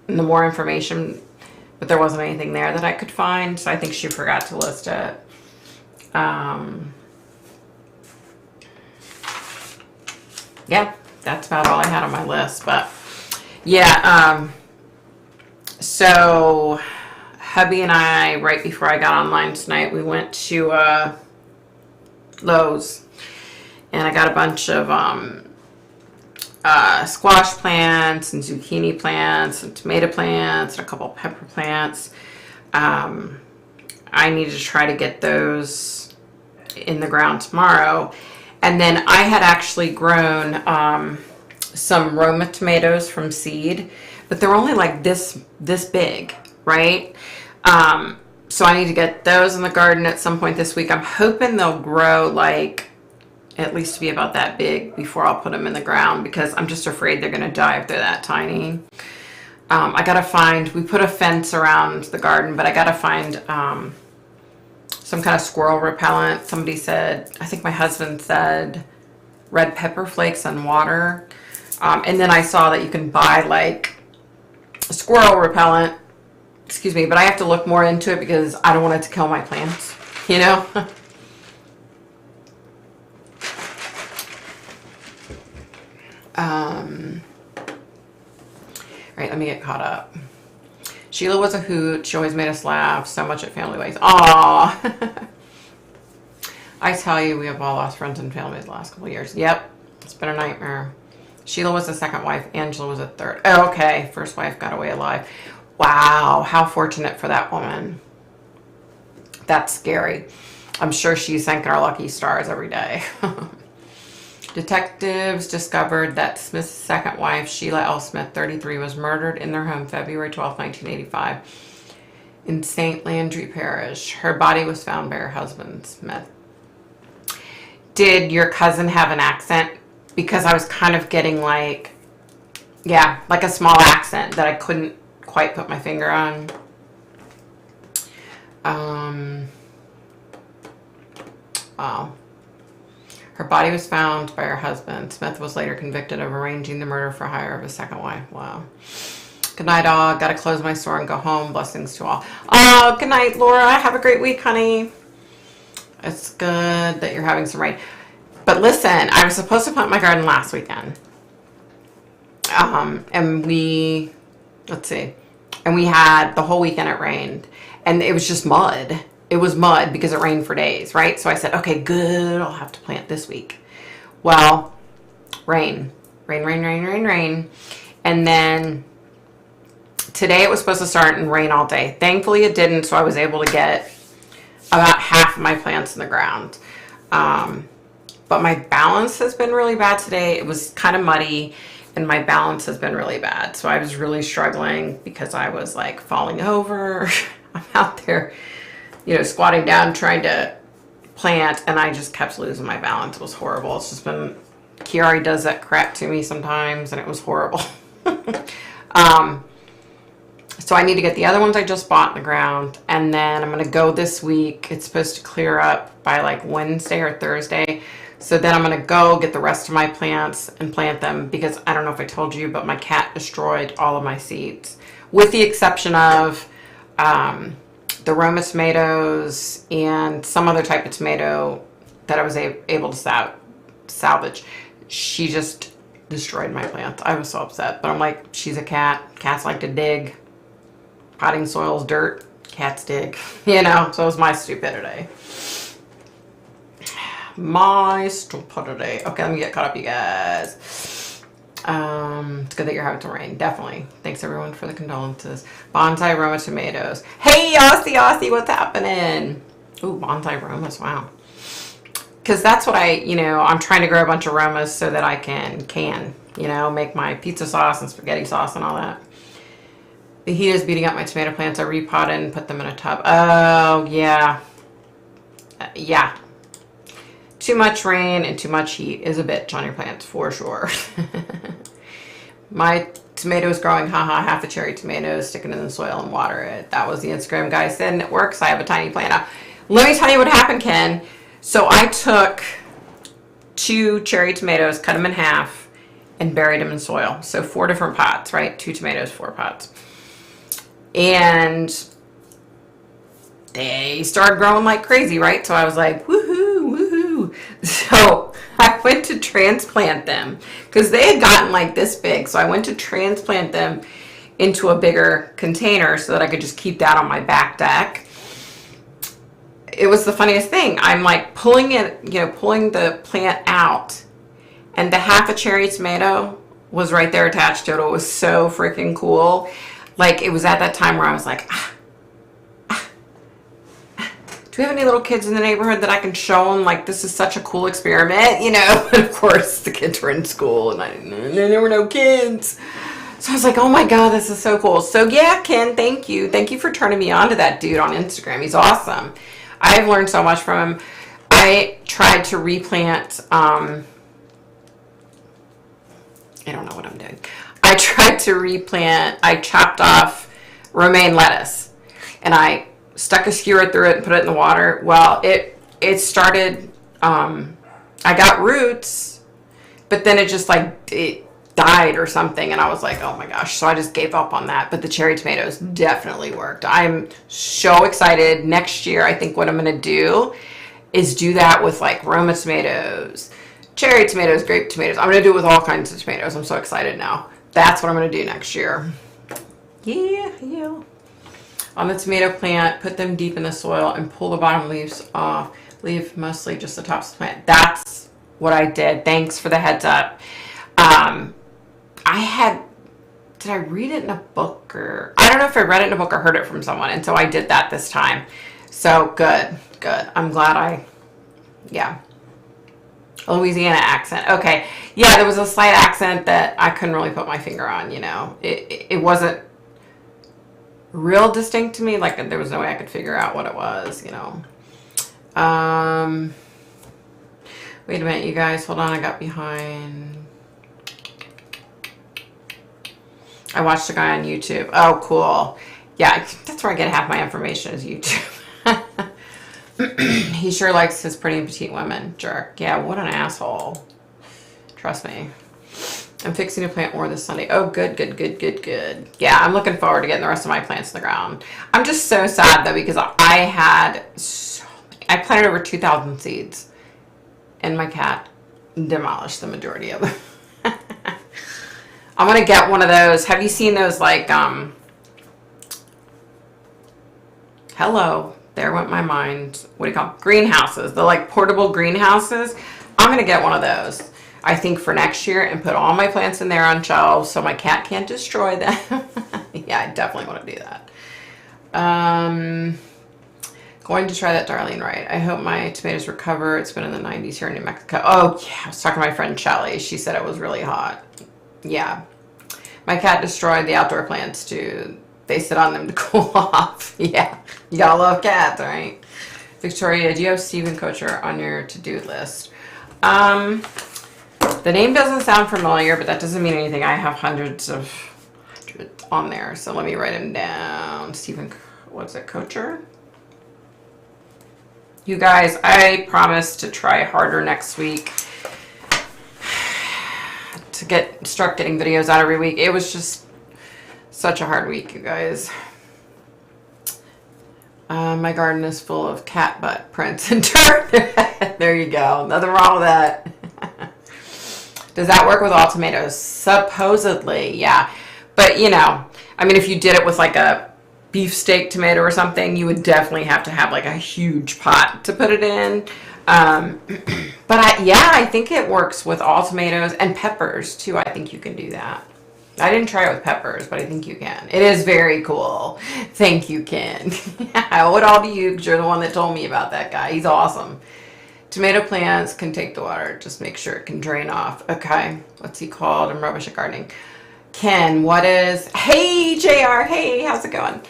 the more information, but there wasn't anything there that I could find, so I think she forgot to list it. Yeah, that's about all I had on my list, but yeah, so hubby and I, right before I got online tonight, we went to Lowe's, and I got a bunch of squash plants and zucchini plants and tomato plants and a couple of pepper plants. I need to try to get those in the ground tomorrow. And then I had actually grown some Roma tomatoes from seed, but they're only like this big, right? So I need to get those in the garden at some point this week. I'm hoping they'll grow like at least to be about that big before I'll put them in the ground, because I'm just afraid they're going to die if they're that tiny. I got to find, we put a fence around the garden, but I got to find some kind of squirrel repellent. Somebody said, I think my husband said, red pepper flakes and water. And then I saw that you can buy like squirrel repellent, excuse me, but I have to look more into it because I don't want it to kill my plants, you know? All right, let me get caught up. Sheila was a hoot. She always made us laugh so much at Family Ways. Aww. I tell you, we have all lost friends and family the last couple of years. Yep, it's been a nightmare. Sheila was the second wife. Angela was a third. Oh, okay, first wife got away alive. Wow, how fortunate for that woman. That's scary. I'm sure she's thanking our lucky stars every day. Detectives discovered that Smith's second wife, Sheila L. Smith, 33, was murdered in their home February 12, 1985 in St. Landry Parish. Her body was found by her husband, Smith. Did your cousin have an accent? Because I was kind of getting like, yeah, like a small accent that I couldn't quite put my finger on. Wow. Her body was found by her husband. Smith was later convicted of arranging the murder for hire of his second wife. Wow. Good night, all. Got to close my store and go home. Blessings to all. Oh, good night, Laura. Have a great week, honey. It's good that you're having some rain. But listen, I was supposed to plant my garden last weekend. And we, let's see. And we had the whole weekend it rained. And it was just mud. It was mud because it rained for days, right? So I said, okay, good. I'll have to plant this week. Well, rain. And then today it was supposed to start and rain all day. Thankfully it didn't, so I was able to get about half of my plants in the ground. But my balance has been really bad today. It was kind of muddy and my balance has been really bad. So I was really struggling because I was like falling over. I'm out there, you know, squatting down trying to plant, and I just kept losing my balance. It was horrible. It's just been, Kiari does that crap to me sometimes, and it was horrible. So I need to get the other ones I just bought in the ground, and then I'm going to go this week. It's supposed to clear up by like Wednesday or Thursday. So then I'm going to go get the rest of my plants and plant them, because I don't know if I told you, but my cat destroyed all of my seeds. with the exception of the Roma tomatoes and some other type of tomato that I was able to salvage. She just destroyed my plants. I was so upset. But I'm like, she's a cat. Cats like to dig. Potting soil's dirt. Cats dig. You know, so it was my stupidity. My stupidity. Okay, let me get caught up, you guys. It's good that you're having some rain. Definitely. Thanks, everyone, for the condolences. Bonsai Roma tomatoes. Hey, Aussie, what's happening? Ooh, bonsai Romas. Wow. Because that's what I'm trying to grow a bunch of Romas so that I can, make my pizza sauce and spaghetti sauce and all that. The heat is beating up my tomato plants. I repotted and put them in a tub. Oh, yeah. Yeah. Too much rain and too much heat is a bitch on your plants, for sure. My tomatoes growing, haha, half a cherry tomatoes, sticking in the soil and water it. That was the Instagram guy said, and it works. I have a tiny plant now. Let me tell you what happened, Ken. So I took 2 cherry tomatoes, cut them in half, and buried them in soil. So 4 different pots, right? 2 tomatoes, 4 pots. And they started growing like crazy, right? So I was like, woohoo, woohoo. So I went to transplant them because they had gotten like this big. So I went to transplant them into a bigger container so that I could just keep that on my back deck. It was the funniest thing. I'm like pulling the plant out, and the half a cherry tomato was right there attached to it. It was so freaking cool. Like, it was at that time where I was like, do we have any little kids in the neighborhood that I can show them, like, this is such a cool experiment, And of course, the kids were in school, and there were no kids. So I was like, oh my God, this is so cool. So yeah, Ken, thank you. Thank you for turning me on to that dude on Instagram. He's awesome. I've learned so much from him. I tried to replant, I don't know what I'm doing. I tried to replant, I chopped off romaine lettuce, and I stuck a skewer through it and put it in the water. Well, it started, I got roots, but then it just it died or something, and I was like, oh my gosh. So I just gave up on that. But the cherry tomatoes definitely worked. I'm so excited. Next year, I think what I'm going to do is do that with like Roma tomatoes, cherry tomatoes, grape tomatoes. I'm going to do it with all kinds of tomatoes. I'm so excited now. That's what I'm going to do next year. Yeah. On the tomato plant, put them deep in the soil and pull the bottom leaves off. Leave mostly just the tops of the plant. That's what I did. Thanks for the heads up. Did I read it in a book, or I don't know if I read it in a book or heard it from someone, and so I did that this time. So good. I'm glad a Louisiana accent. Okay. Yeah, there was a slight accent that I couldn't really put my finger on, It wasn't real distinct to me. Like, there was no way I could figure out what it was, Wait a minute, you guys. Hold on, I got behind. I watched a guy on YouTube. Oh, cool. Yeah, that's where I get half my information is YouTube. He sure likes his pretty and petite women. Jerk. Yeah, what an asshole. Trust me. I'm fixing to plant more this Sunday. Oh, good. Yeah, I'm looking forward to getting the rest of my plants in the ground. I'm just so sad, though, because I planted over 2,000 seeds, and my cat demolished the majority of them. I'm going to get one of those. Have you seen those, like, hello, there went my mind. What do you call them? Greenhouses. The, like, portable greenhouses. I'm going to get one of those, I think, for next year, and put all my plants in there on shelves so my cat can't destroy them. Yeah, I definitely want to do that. Going to try that Darlene right. I hope my tomatoes recover. It's been in the 90s here in New Mexico. Oh, yeah. I was talking to my friend Shelly. She said it was really hot. Yeah. My cat destroyed the outdoor plants, too. They sit on them to cool off. Yeah. You gotta love cats, right? Victoria, do you have Stephen Kocher on your to-do list? The name doesn't sound familiar, but that doesn't mean anything. I have hundreds on there. So let me write him down. Stephen, what's it, Kocher? You guys, I promise to try harder next week to start getting videos out every week. It was just Such a hard week, you guys. My garden is full of cat butt prints and dirt. There you go. Nothing wrong with that. Does that work with all tomatoes? Supposedly, yeah. But, you know, I mean, if you did it with like a beefsteak tomato or something, you would definitely have to have like a huge pot to put it in. But I think it works with all tomatoes and peppers too. I think you can do that. I didn't try it with peppers, but I think you can. It is very cool. Thank you, Ken. I owe it all to you because you're the one that told me about that guy. He's awesome. Tomato plants can take the water. Just make sure it can drain off. Okay. What's he called? I'm rubbish at gardening. Ken, what is... Hey, JR. Hey, how's it going?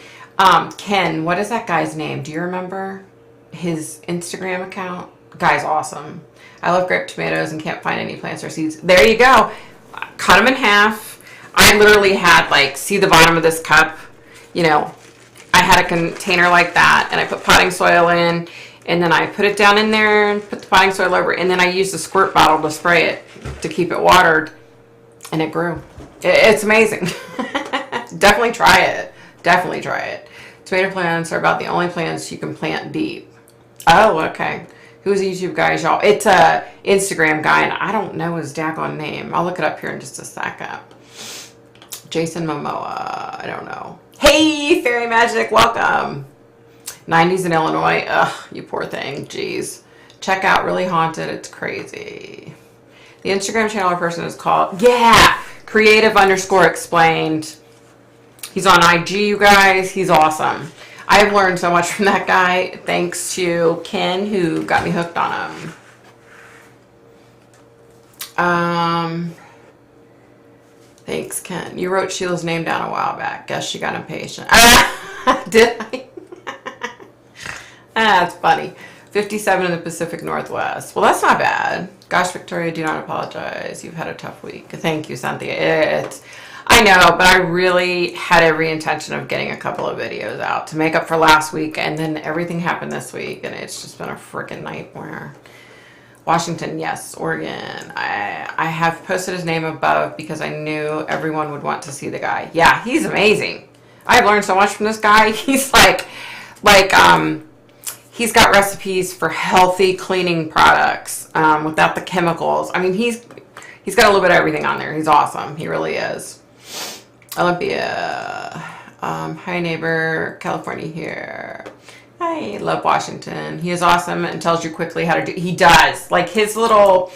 Ken, what is that guy's name? Do you remember his Instagram account? Guy's awesome. I love grape tomatoes and can't find any plants or seeds. There you go. Cut them in half. I literally had, like, see the bottom of this cup? You know, I had a container like that, and I put potting soil in, and then I put it down in there and put the potting soil over, and then I used a squirt bottle to spray it to keep it watered, and it grew. It's amazing. Definitely try it. Definitely try it. Tomato plants are about the only plants you can plant deep. Oh, okay. Who's a YouTube guy, y'all? It's a Instagram guy, and I don't know his daggone name. I'll look it up here in just a second. Jason Momoa. I don't know. Hey, Fairy Magic. Welcome. 90s in Illinois. Ugh, you poor thing. Jeez. Check out Really Haunted. It's crazy. The Instagram channel person is called, yeah, creative_explained. He's on IG, you guys. He's awesome. I've learned so much from that guy thanks to Ken, who got me hooked on him. Thanks, Ken. You wrote Sheila's name down a while back. Guess she got impatient. Did I? That's funny. 57 in the Pacific Northwest. Well, that's not bad. Gosh, Victoria, do not apologize. You've had a tough week. Thank you, Cynthia. I know, but I really had every intention of getting a couple of videos out to make up for last week, and then everything happened this week, and it's just been a freaking nightmare. Washington, yes. Oregon. I have posted his name above because I knew everyone would want to see the guy. Yeah, he's amazing. I've learned so much from this guy. He's he's got recipes for healthy cleaning products without the chemicals. I mean, he's got a little bit of everything on there. He's awesome. He really is. Olympia. Hi, neighbor. California here. Hi, love Washington. He is awesome and tells you quickly how to do. He does. Like his little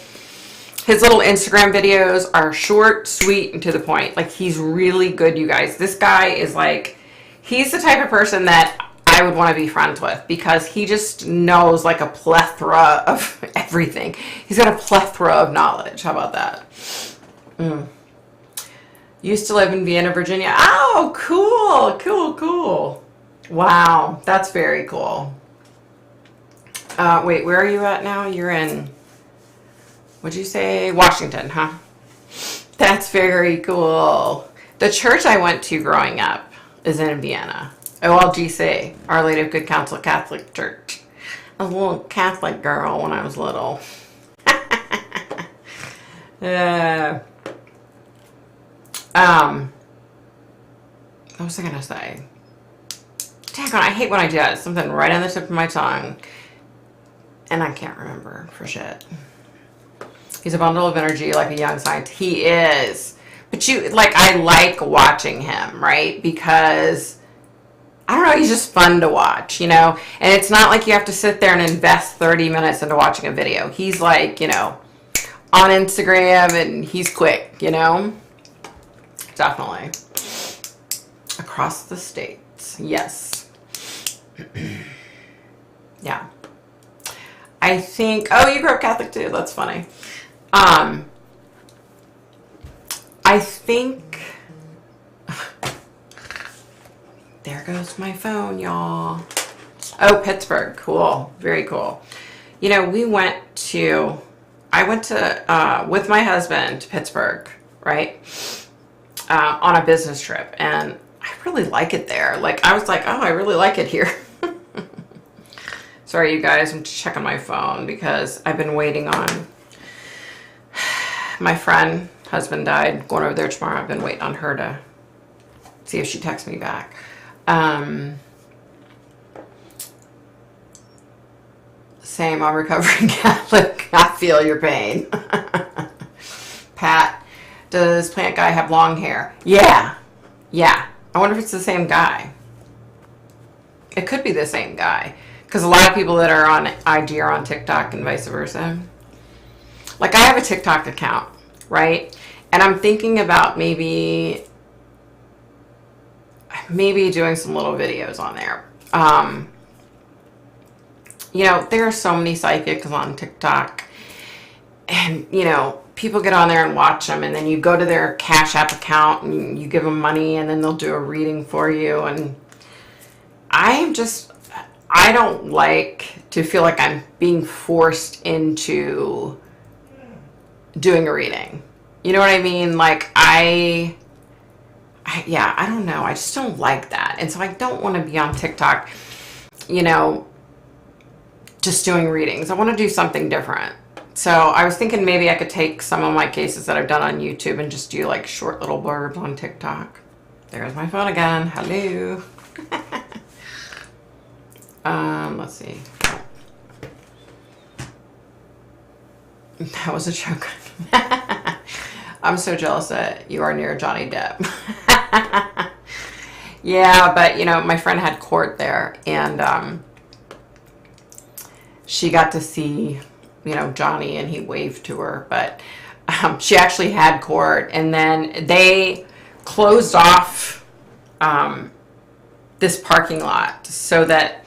Instagram videos are short, sweet, and to the point. Like he's really good, you guys. This guy is like, he's the type of person that I would want to be friends with because he just knows like a plethora of everything. He's got a plethora of knowledge. How about that? Used to live in Vienna, Virginia. Oh, cool, cool, cool. Wow, that's very cool. Wait, where are you at now? You're in, what'd you say? Washington, huh? That's very cool. The church I went to growing up is in Vienna. OLGC, Our Lady of Good Counsel Catholic Church. I was a little Catholic girl when I was little. What was I gonna say? Daggone, I hate when I do that. It's something right on the tip of my tongue. And I can't remember for shit. He's a bundle of energy like a young scientist. He is. But I like watching him, right? Because, I don't know, he's just fun to watch, you know? And it's not like you have to sit there and invest 30 minutes into watching a video. He's like, you know, on Instagram and he's quick, you know? Definitely. Across the states. Yes. Yeah. I think, oh, you grew up Catholic too. That's funny. I think, there goes my phone, y'all. Oh, Pittsburgh. Cool. Very cool. You know, I went to, with my husband to Pittsburgh, right? On a business trip. And I really like it there. Like, I was like, oh, I really like it here. Sorry, you guys, I'm checking my phone because I've been waiting on my friend, husband died, going over there tomorrow. I've been waiting on her to See if she texts me back. Same, I'm recovering Catholic. I feel your pain. Pat, does plant guy have long hair? Yeah. Yeah. I wonder if it's the same guy. It could be the same guy. Because a lot of people that are on IG are on TikTok and vice versa. Like, I have a TikTok account, right? And I'm thinking about maybe doing some little videos on there. You know, there are so many psychics on TikTok. And, you know, people get on there and watch them. And then you go to their Cash App account and you give them money. And then they'll do a reading for you. And I don't like to feel like I'm being forced into doing a reading. You know what I mean? Like, I don't know. I just don't like that. And so I don't want to be on TikTok, you know, just doing readings. I want to do something different. So I was thinking maybe I could take some of my cases that I've done on YouTube and just do like short little blurbs on TikTok. There's my phone again. Hello. Let's see. That was a joke. I'm so jealous that you are near Johnny Depp. Yeah, but you know, my friend had court there, and she got to see, you know, Johnny, and he waved to her. But she actually had court, and then they closed off this parking lot so that,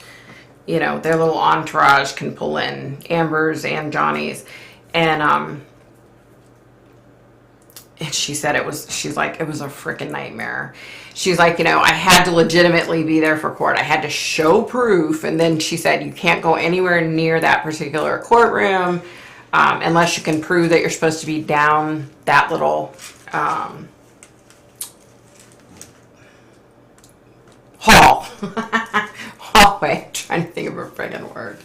you know, their little entourage can pull in, Amber's and Johnny's. And she said she's like, it was a freaking nightmare. She's like, you know, I had to legitimately be there for court. I had to show proof. And then she said, you can't go anywhere near that particular courtroom unless you can prove that you're supposed to be down that little hall. Hallway. I'm trying to think of a friggin' word.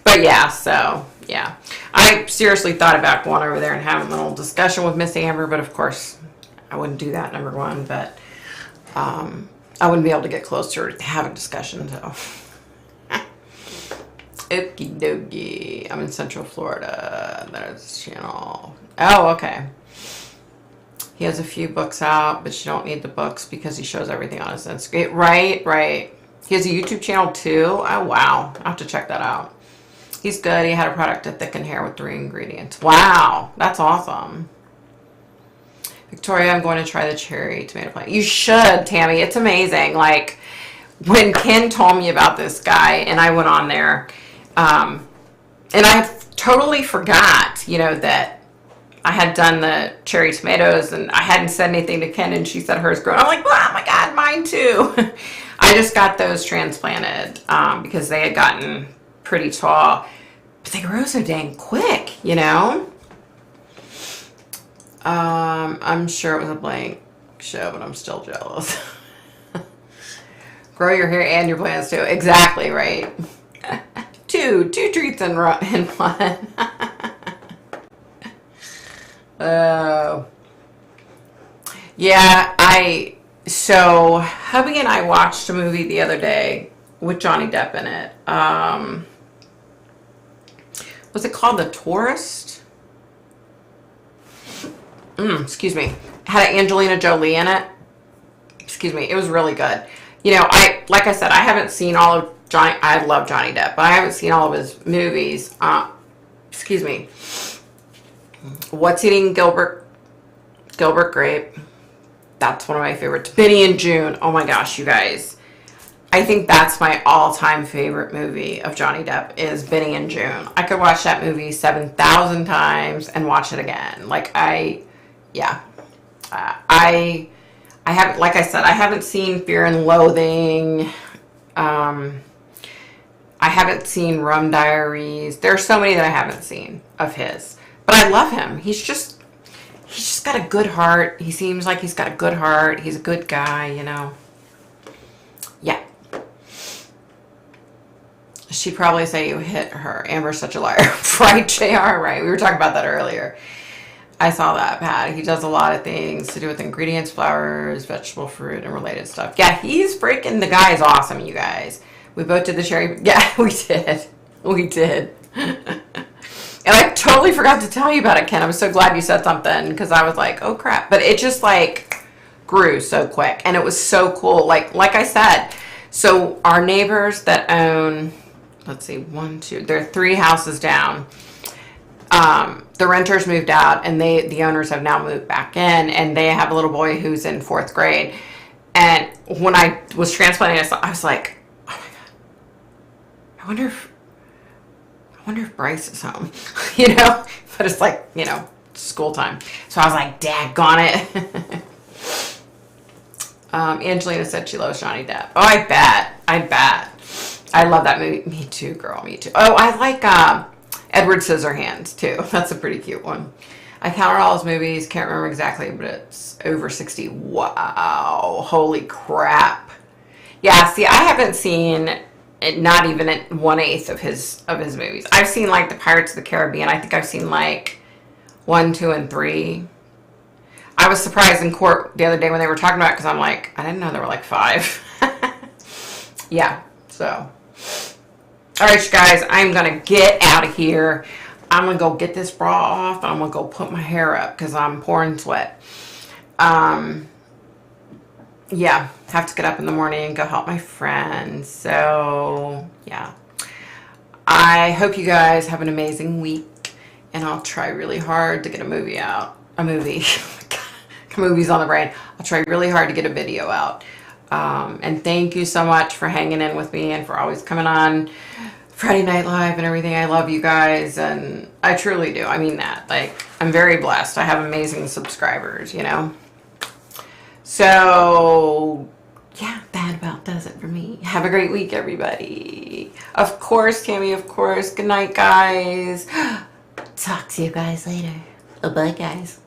But yeah, so yeah. I seriously thought about going over there and having a little discussion with Miss Amber, but of course I wouldn't do that, number one. But I wouldn't be able to get close to her to have a discussion, so. Okie dokie. I'm in Central Florida. There's his channel. Oh, okay. He has a few books out, but you don't need the books because he shows everything on his Instagram. Right. He has a YouTube channel too. Oh, wow. I'll have to check that out. He's good. He had a product to thicken hair with 3 ingredients. Wow. That's awesome. Victoria, I'm going to try the cherry tomato plant. You should, Tammy. It's amazing. Like, when Ken told me about this guy and I went on there, and I totally forgot, you know, that I had done the cherry tomatoes and I hadn't said anything to Ken, and she said hers grew. I'm like, oh my God, mine too. I just got those transplanted because they had gotten pretty tall, but they grow so dang quick, you know? I'm sure it was a blank show, but I'm still jealous. Grow your hair and your plants too. Exactly, right? two treats in one. Oh. Yeah, so hubby and I watched a movie the other day with Johnny Depp in it. Was it called The Tourist? Excuse me. Had Angelina Jolie in it. Excuse me. It was really good. You know, like I said, I haven't seen all of Johnny. I love Johnny Depp, but I haven't seen all of his movies. Excuse me. What's Eating Gilbert Grape? That's one of my favorites. Benny and June. Oh my gosh, you guys. I think that's my all-time favorite movie of Johnny Depp is Benny and June. I could watch that movie 7,000 times and watch it again. Like, I haven't, like I said, I haven't seen Fear and Loathing. I haven't seen Rum Diaries. There are so many that I haven't seen of his. But I love him. He's just got a good heart. He seems like he's got a good heart. He's a good guy, you know. Yeah. She'd probably say you hit her. Amber's such a liar. Right, JR? Right. We were talking about that earlier. I saw that, Pat. He does a lot of things to do with ingredients, flowers, vegetable, fruit, and related stuff. Yeah, he's freaking, the guy is awesome, you guys. We both did the cherry. Yeah, we did. We did. And I totally forgot to tell you about it, Ken. I was so glad you said something because I was like, oh crap. But it just like grew so quick. And it was so cool. Like I said, so our neighbors that own, let's see, there are 3 houses down. The renters moved out and the owners have now moved back in, and they have a little boy who's in 4th grade. And when I was transplanting, I was like, oh my God, I wonder if Bryce is home, you know, but it's like, you know, school time. So I was like, daggone it. Angelina said she loves Johnny Depp. Oh, I bet. I love that movie. Me too, girl. Me too. Oh, I like, Edward Scissorhands too. That's a pretty cute one. I counted all his movies. Can't remember exactly, but it's over 60. Wow. Holy crap. Yeah, see, I haven't seen not even 1/8 of his movies. I've seen like the Pirates of the Caribbean. I think I've seen like 1, 2, and 3. I was surprised in court the other day when they were talking about it because I'm like, I didn't know there were like 5. Yeah, so. All right, you guys, I'm going to get out of here. I'm going to go get this bra off. And I'm going to go put my hair up because I'm pouring sweat. Yeah, have to get up in the morning and go help my friends. So, yeah. I hope you guys have an amazing week. And I'll try really hard to get a movie out. A movie. Movies on the brain. I'll try really hard to get a video out. And thank you so much for hanging in with me and for always coming on Friday Night Live and everything. I love you guys, and I truly do. I mean that. Like, I'm very blessed. I have amazing subscribers, you know. So, yeah, that about does it for me. Have a great week, everybody. Of course, Tammy, of course. Good night, guys. Talk to you guys later. Bye, guys.